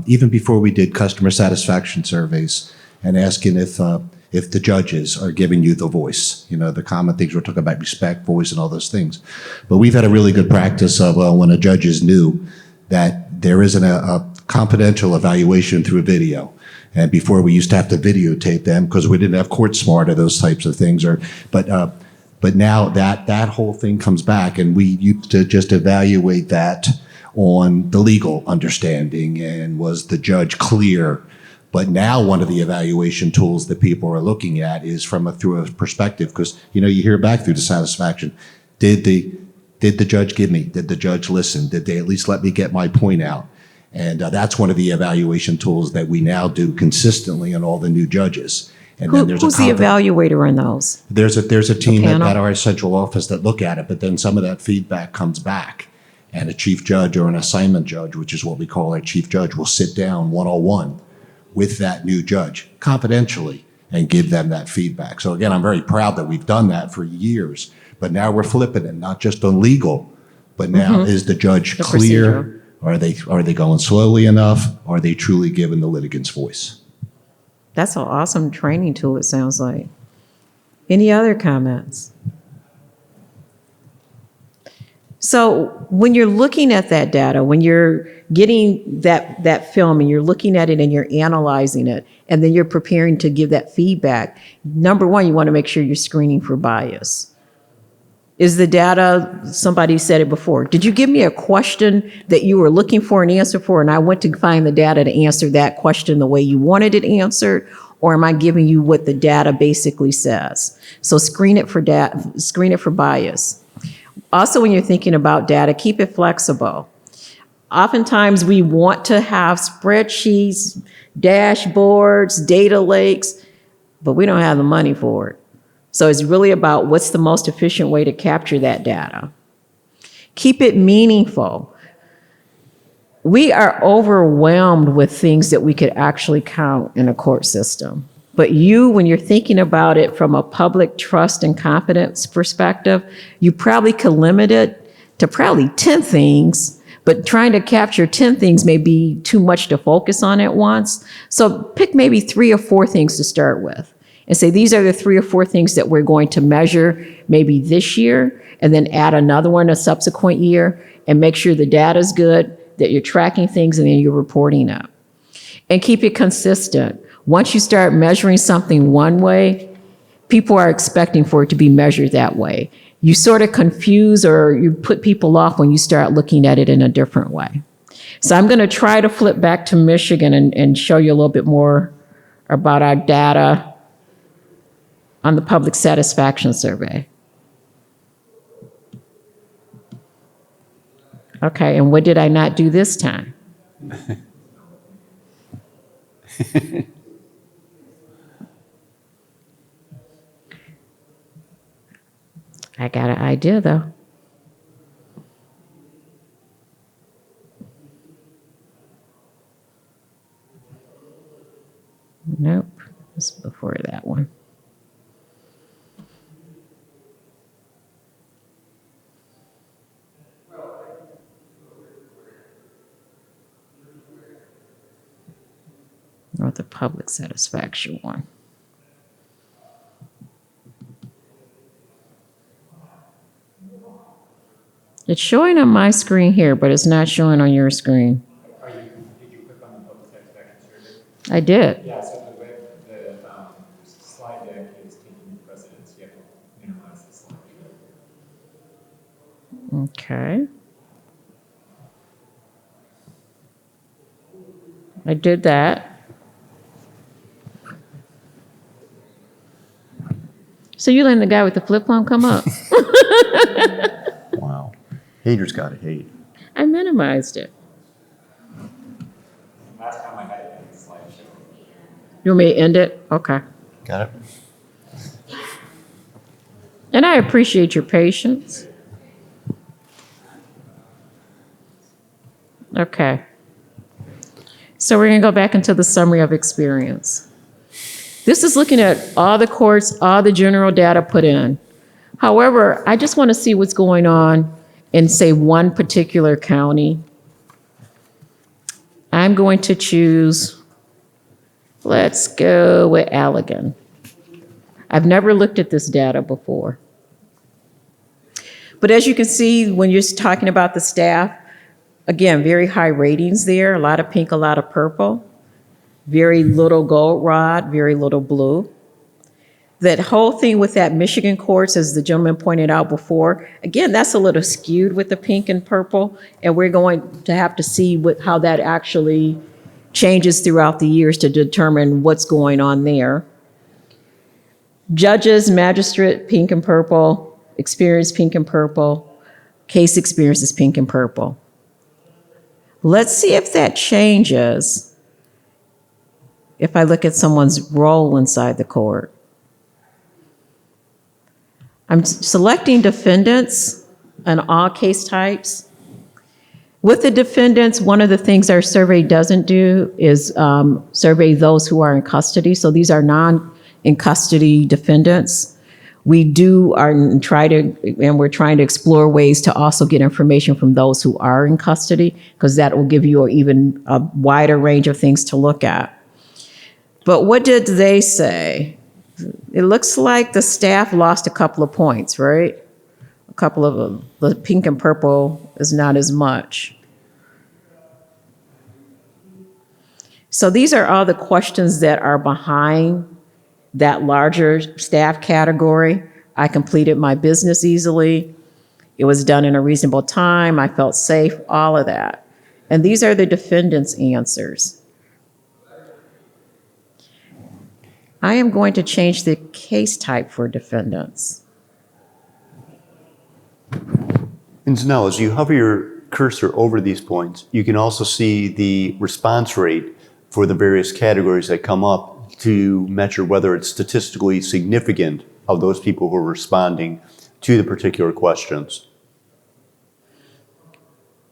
even before we did customer satisfaction surveys and asking if the judges are giving you the voice, the common things we're talking about, respect, voice, and all those things. But we've had a really good practice of, when a judge is new, that there isn't a confidential evaluation through video. And before we used to have to videotape them because we didn't have Court Smart or those types of things. But now that whole thing comes back, and we used to just evaluate that on the legal understanding and was the judge clear. But now one of the evaluation tools that people are looking at is through a perspective, because you hear back through the satisfaction. Did the judge give me? Did the judge listen? Did they at least let me get my point out? And that's one of the evaluation tools that we now do consistently on all the new judges. And then Who's the evaluator in those? There's a team panel? at our central office that look at it, but then some of that feedback comes back. And a chief judge or an assignment judge, which is what we call our chief judge, will sit down one-on-one with that new judge confidentially and give them that feedback. So again, I'm very proud that we've done that for years, but now we're flipping it, not just on legal, but now is the judge The clear? procedural. Are they going slowly enough? Are they truly giving the litigant's voice? That's an awesome training tool, it sounds like. Any other comments? So when you're looking at that data, when you're getting that film and you're looking at it and you're analyzing it, and then you're preparing to give that feedback, number one, you want to make sure you're screening for bias. Is the data, somebody said it before, did you give me a question that you were looking for an answer for, and I went to find the data to answer that question the way you wanted it answered? Or am I giving you what the data basically says? So screen it for bias. Also, when you're thinking about data, keep it flexible. Oftentimes, we want to have spreadsheets, dashboards, data lakes, but we don't have the money for it. So it's really about what's the most efficient way to capture that data. Keep it meaningful. We are overwhelmed with things that we could actually count in a court system. But when you're thinking about it from a public trust and confidence perspective, you probably could limit it to probably 10 things, but trying to capture 10 things may be too much to focus on at once. So pick maybe 3 or 4 things to start with and say, these are the 3 or 4 things that we're going to measure maybe this year, and then add another one a subsequent year, and make sure the data's good, that you're tracking things, and then you're reporting up. And keep it consistent. Once you start measuring something one way, people are expecting for it to be measured that way. You sort of confuse or you put people off when you start looking at it in a different way. So I'm going to try to flip back to Michigan and show you a little bit more about our data on the public satisfaction survey. Okay, and what did I not do this time? I got an idea though. Nope, this is before that one. Or the public satisfaction one. It's showing on my screen here, but it's not showing on your screen. Did you click on the public satisfaction survey? I did. Yeah, so the slide deck is taking precedence. You have to minimize the slide deck. Okay. I did that. So you letting the guy with the flip phone come up? Wow. Haters gotta hate. I minimized it. Last time I had it in the slideshow. You want me to end it? Okay. Got it? And I appreciate your patience. Okay. So we're going to go back into the summary of experience. This is looking at all the courts, all the general data put in. However, I just want to see what's going on in, say, one particular county. I'm going to choose, let's go with Allegan. I've never looked at this data before. But as you can see, when you're talking about the staff, again, very high ratings there, a lot of pink, a lot of purple, very little goldenrod, very little blue. That whole thing with that Michigan courts, as the gentleman pointed out before, again, that's a little skewed with the pink and purple, and we're going to have to see how that actually changes throughout the years to determine what's going on there. Judges, magistrate, pink and purple, experience, pink and purple, case experience is pink and purple. Let's see if that changes if I look at someone's role inside the court. I'm selecting defendants on all case types. With the defendants, one of the things our survey doesn't do is survey those who are in custody. So these are non-in-custody defendants. We're trying to explore ways to also get information from those who are in custody, because that will give you even a wider range of things to look at. But what did they say? It looks like the staff lost a couple of points, right? A couple of them. The pink and purple is not as much. So these are all the questions that are behind that larger staff category. I completed my business easily. It was done in a reasonable time. I felt safe, all of that. And these are the defendant's answers. I am going to change the case type for defendants. And now, as you hover your cursor over these points, you can also see the response rate for the various categories that come up to measure whether it's statistically significant of those people who are responding to the particular questions.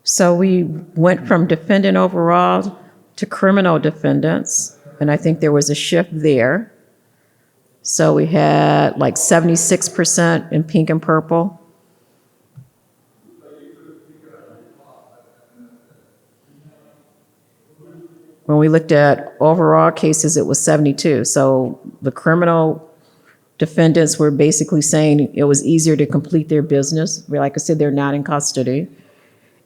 So we went from defendant overall to criminal defendants, and I think there was a shift there. So we had like 76% in pink and purple. When we looked at overall cases, it was 72. So the criminal defendants were basically saying it was easier to complete their business. Like I said, they're not in custody.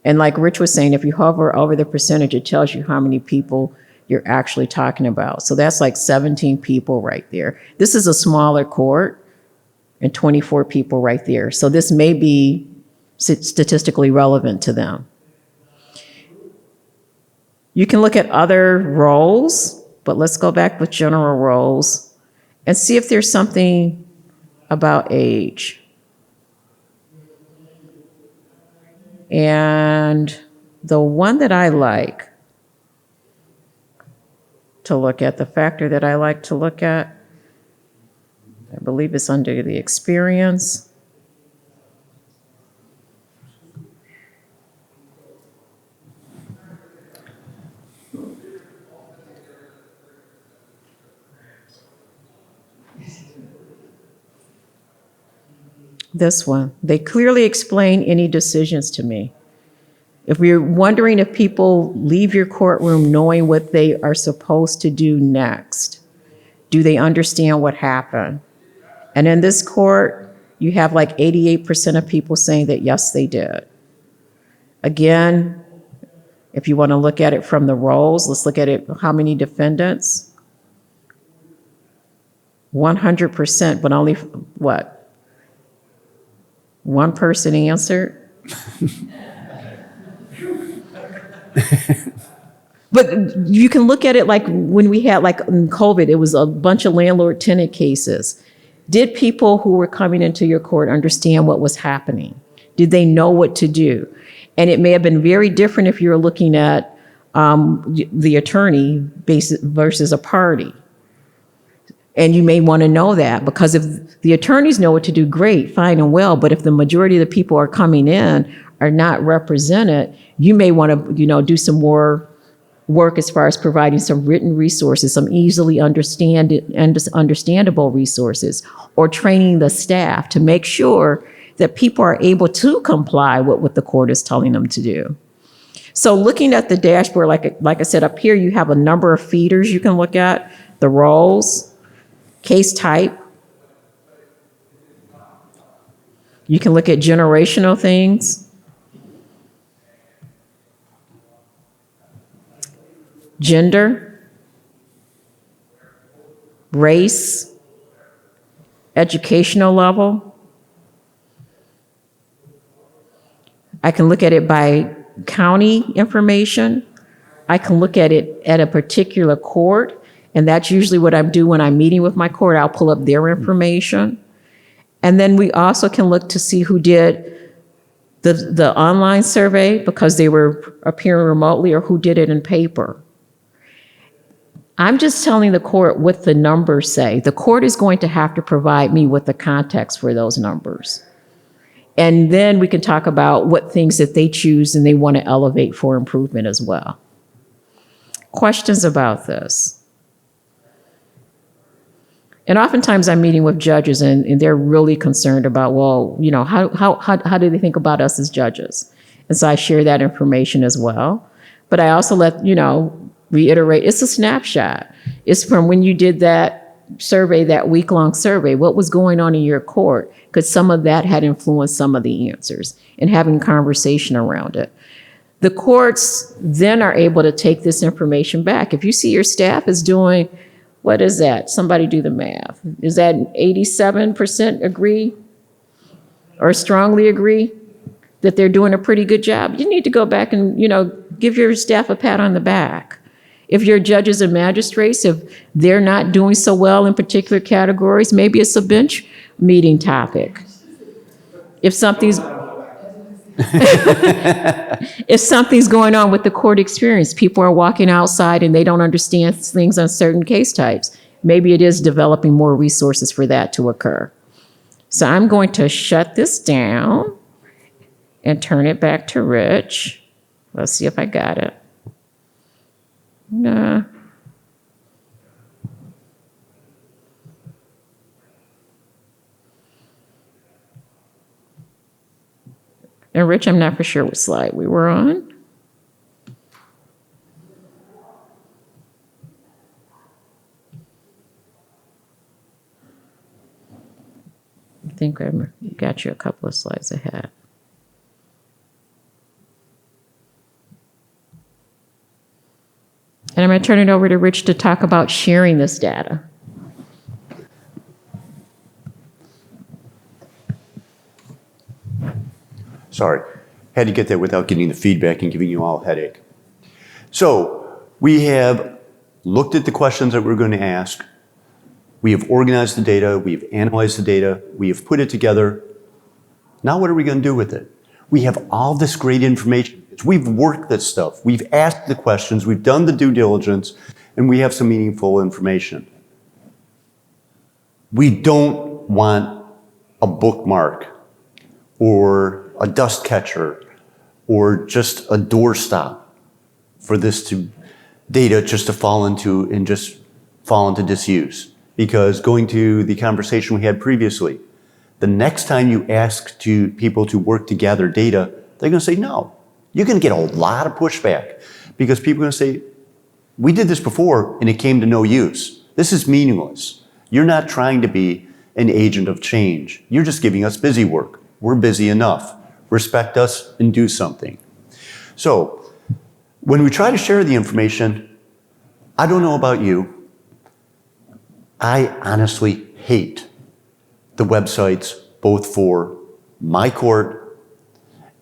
And like Rich was saying, if you hover over the percentage, it tells you how many people you're actually talking about. So that's like 17 people right there. This is a smaller court and 24 people right there. So this may be statistically relevant to them. You can look at other roles, but let's go back with general roles and see if there's something about age. And the one that I like to look at, the factor that I like to look at, I believe it's under the experience. This one, they clearly explain any decisions to me. If we're wondering if people leave your courtroom knowing what they are supposed to do next, do they understand what happened? And in this court, you have like 88% of people saying that yes, they did. Again, if you want to look at it from the roles, let's look at it, how many defendants? 100%, but only what? One person answered. But you can look at it like when we had like in COVID, it was a bunch of landlord-tenant cases. Did people who were coming into your court understand what was happening? Did they know what to do? And it may have been very different if you're looking at the attorney versus a party. And you may want to know that, because if the attorneys know what to do, great, fine and well. But if the majority of the people are coming in are not represented, you may want to, do some more work as far as providing some written resources, some easily understandable resources, or training the staff to make sure that people are able to comply with what the court is telling them to do. So looking at the dashboard, like I said, up here, you have a number of feeders you can look at, the roles, case type. You can look at generational things. Gender, race, educational level. I can look at it by county information. I can look at it at a particular court. And that's usually what I do when I'm meeting with my court. I'll pull up their information. And then we also can look to see who did the online survey because they were appearing remotely, or who did it in paper. I'm just telling the court what the numbers say. The court is going to have to provide me with the context for those numbers. And then we can talk about what things that they choose and they want to elevate for improvement as well. Questions about this? And oftentimes I'm meeting with judges and they're really concerned about, well, how do they think about us as judges? And so I share that information as well. But I also reiterate, it's a snapshot. It's from when you did that survey, that week-long survey, what was going on in your court? Because some of that had influenced some of the answers, and having conversation around it. The courts then are able to take this information back. If you see your staff is doing, what is that? Somebody do the math. Is that 87% agree or strongly agree that they're doing a pretty good job, you need to go back and, give your staff a pat on the back. If your judges and magistrates, if they're not doing so well in particular categories, maybe it's a bench meeting topic. If something's if something's going on with the court experience, people are walking outside and they don't understand things on certain case types. Maybe it is developing more resources for that to occur. So I'm going to shut this down and turn it back to Rich. Let's see if I got it. Nah. And Rich, I'm not for sure what slide we were on. I think I got you a couple of slides ahead. And I'm going to turn it over to Rich to talk about sharing this data. Sorry, had to get that without getting the feedback and giving you all a headache. So we have looked at the questions that we're going to ask. We have organized the data. We've analyzed the data. We have put it together. Now what are we going to do with it? We have all this great information. We've worked this stuff. We've asked the questions. We've done the due diligence, and we have some meaningful information. We don't want a bookmark or a dust catcher or just a doorstop for this data just to fall into disuse. Because going to the conversation we had previously, the next time you ask people to work to gather data, they're going to say no. You're going to get a lot of pushback because people are going to say, we did this before and it came to no use. This is meaningless. You're not trying to be an agent of change. You're just giving us busy work. We're busy enough. Respect us and do something. So when we try to share the information, I don't know about you, I honestly hate the websites both for my court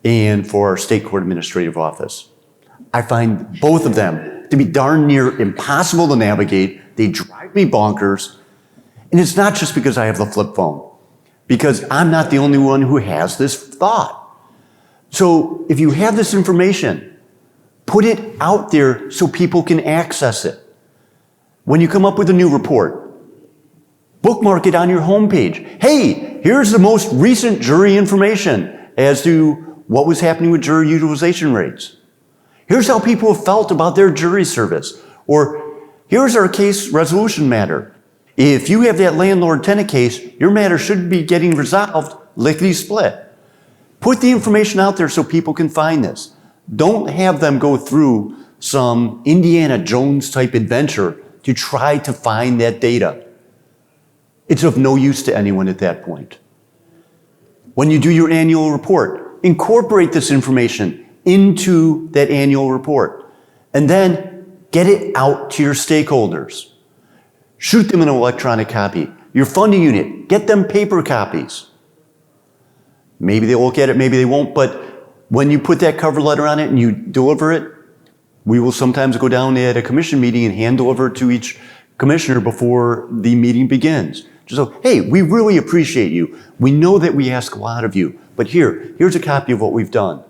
and for our state court administrative office. I find both of them to be darn near impossible to navigate. They drive me bonkers. And it's not just because I have the flip phone, because I'm not the only one who has this thought. So if you have this information, put it out there so people can access it. When you come up with a new report, bookmark it on your homepage. Hey, here's the most recent jury information as to what was happening with jury utilization rates. Here's how people have felt about their jury service. Or here's our case resolution matter. If you have that landlord-tenant case, your matter should be getting resolved lickety-split. Put the information out there so people can find this. Don't have them go through some Indiana Jones type adventure to try to find that data. It's of no use to anyone at that point. When you do your annual report, incorporate this information into that annual report and then get it out to your stakeholders. Shoot them an electronic copy. Your funding unit, get them paper copies. Maybe they'll look at it, maybe they won't, but when you put that cover letter on it and you deliver it, we will sometimes go down at a commission meeting and hand deliver it to each commissioner before the meeting begins. Just so, hey, we really appreciate you. We know that we ask a lot of you, but here's a copy of what we've done.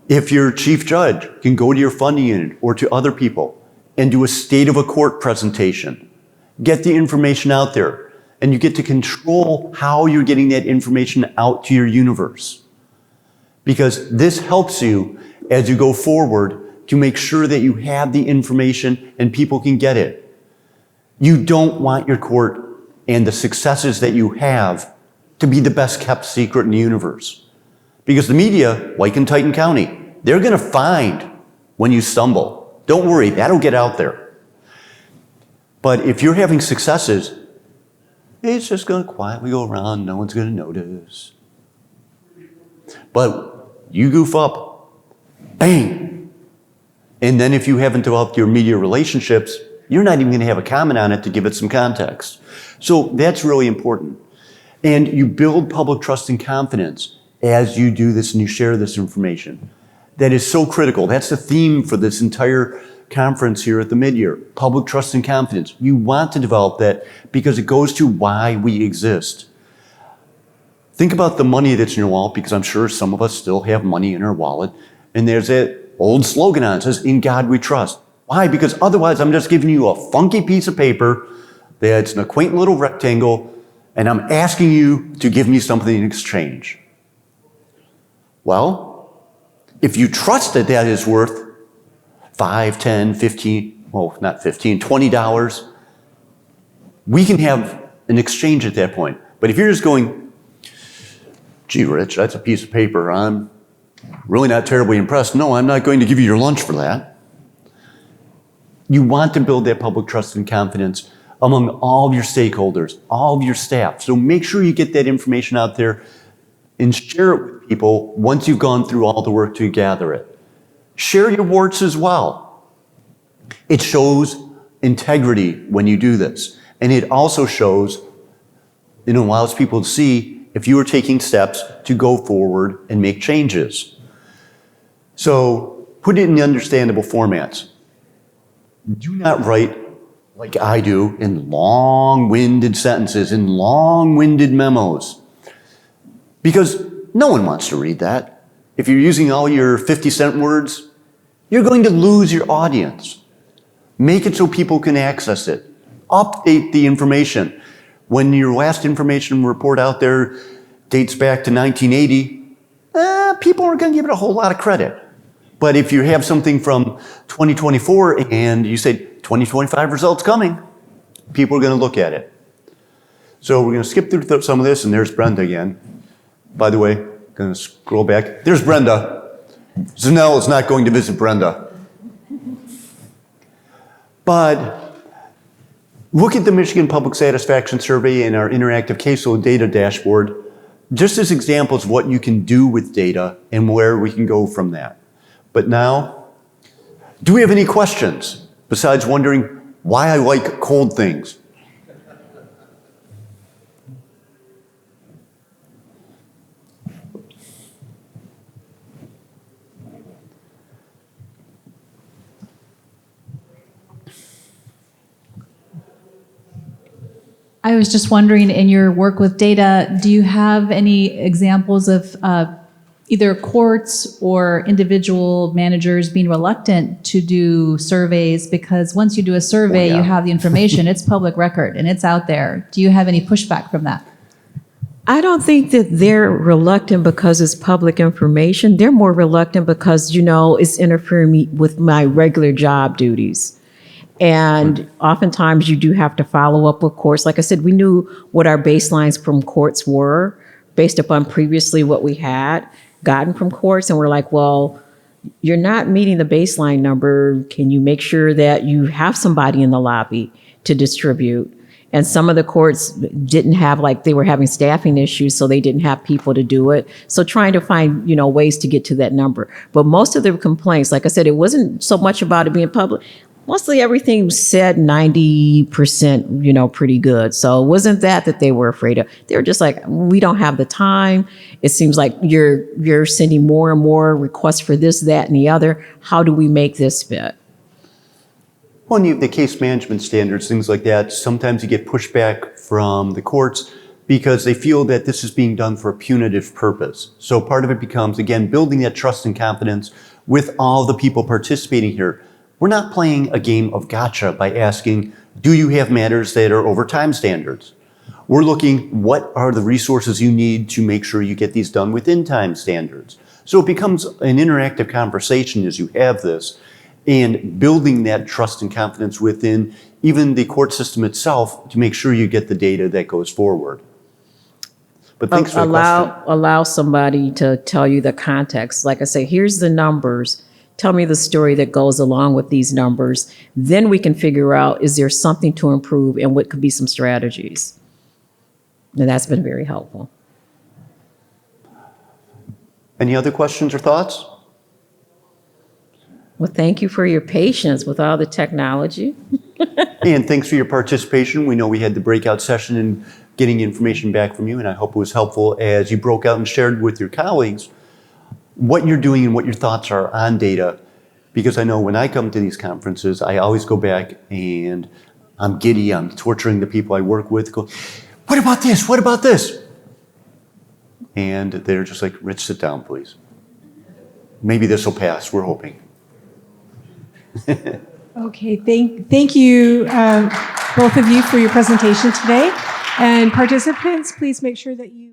If your chief judge can go to your funding unit or to other people and do a state of a court presentation, get the information out there, and you get to control how you're getting that information out to your universe. Because this helps you as you go forward to make sure that you have the information and people can get it. You don't want your court and the successes that you have to be the best kept secret in the universe. Because the media, like in Titan County, they're going to find when you stumble. Don't worry, that'll get out there. But if you're having successes, it's just going to quietly go around. No one's going to notice. But you goof up, bang. And then if you haven't developed your media relationships, you're not even going to have a comment on it to give it some context. So that's really important. And you build public trust and confidence as you do this and you share this information. That is so critical. That's the theme for this entire conference here at the mid-year. Public trust and confidence. You want to develop that because it goes to why we exist. Think about the money that's in your wallet, because I'm sure some of us still have money in our wallet. And there's that old slogan on it, says, "In God we trust." Why? Because otherwise I'm just giving you a funky piece of paper that's an quaint little rectangle, and I'm asking you to give me something in exchange. Well, if you trust that that is worth $5, $10, $15, well, not $15, $20, we can have an exchange at that point. But if you're just going, "Gee, Rich, that's a piece of paper. I'm really not terribly impressed. No, I'm not going to give you your lunch for that." You want to build that public trust and confidence among all of your stakeholders, all of your staff. So make sure you get that information out there and share it with people once you've gone through all the work to gather it. Share your warts as well. It shows integrity when you do this. And it also shows, it allows people to see if you are taking steps to go forward and make changes. So put it in understandable formats. Do not write like I do in long-winded sentences, in long-winded memos, because no one wants to read that. If you're using all your 50-cent words, you're going to lose your audience. Make it so people can access it. Update the information. When your last information report out there dates back to 1980, people aren't going to give it a whole lot of credit. But if you have something from 2024 and you say 2025 results coming, people are going to look at it. So we're going to skip through some of this, and there's Brenda again. By the way, going to scroll back. There's Brenda. Zanell is not going to visit Brenda. But look at the Michigan Public Satisfaction Survey and our interactive caseload data dashboard, just as examples of what you can do with data and where we can go from that. But now, do we have any questions besides wondering why I like cold things? I was just wondering, in your work with data, do you have any examples of either courts or individual managers being reluctant to do surveys? Because once you do a survey, you have the information, it's public record, and it's out there. Do you have any pushback from that? I don't think that they're reluctant because it's public information. They're more reluctant because, it's interfering with my regular job duties. And oftentimes you do have to follow up with courts. Like I said, we knew what our baselines from courts were based upon previously what we had gotten from courts. And we're like, well, you're not meeting the baseline number. Can you make sure that you have somebody in the lobby to distribute? And some of the courts didn't have, they were having staffing issues, so they didn't have people to do it. So trying to find, ways to get to that number. But most of the complaints, like I said, it wasn't so much about it being public. Mostly everything said 90%, pretty good. So it wasn't that they were afraid of. They were just like, we don't have the time. It seems like you're sending more and more requests for this, that, and the other. How do we make this fit? Well, and the case management standards, things like that, sometimes you get pushback from the courts because they feel that this is being done for a punitive purpose. So part of it becomes, again, building that trust and confidence with all the people participating here. We're not playing a game of gotcha by asking, do you have matters that are over time standards? We're looking, what are the resources you need to make sure you get these done within time standards? So it becomes an interactive conversation as you have this, and building that trust and confidence within even the court system itself to make sure you get the data that goes forward. But thanks for the question. Allow somebody to tell you the context. Like I say, here's the numbers. Tell me the story that goes along with these numbers. Then we can figure out, is there something to improve and what could be some strategies? And that's been very helpful. Any other questions or thoughts? Well, thank you for your patience with all the technology. And thanks for your participation. We know we had the breakout session and getting information back from you, and I hope it was helpful as you broke out and shared with your colleagues what you're doing and what your thoughts are on data. Because I know when I come to these conferences, I always go back and I'm giddy, I'm torturing the people I work with, go, what about this? What about this? And they're just like, Rich, sit down, please. Maybe this will pass, we're hoping. Okay, thank you, both of you, for your presentation today. And participants, please make sure that you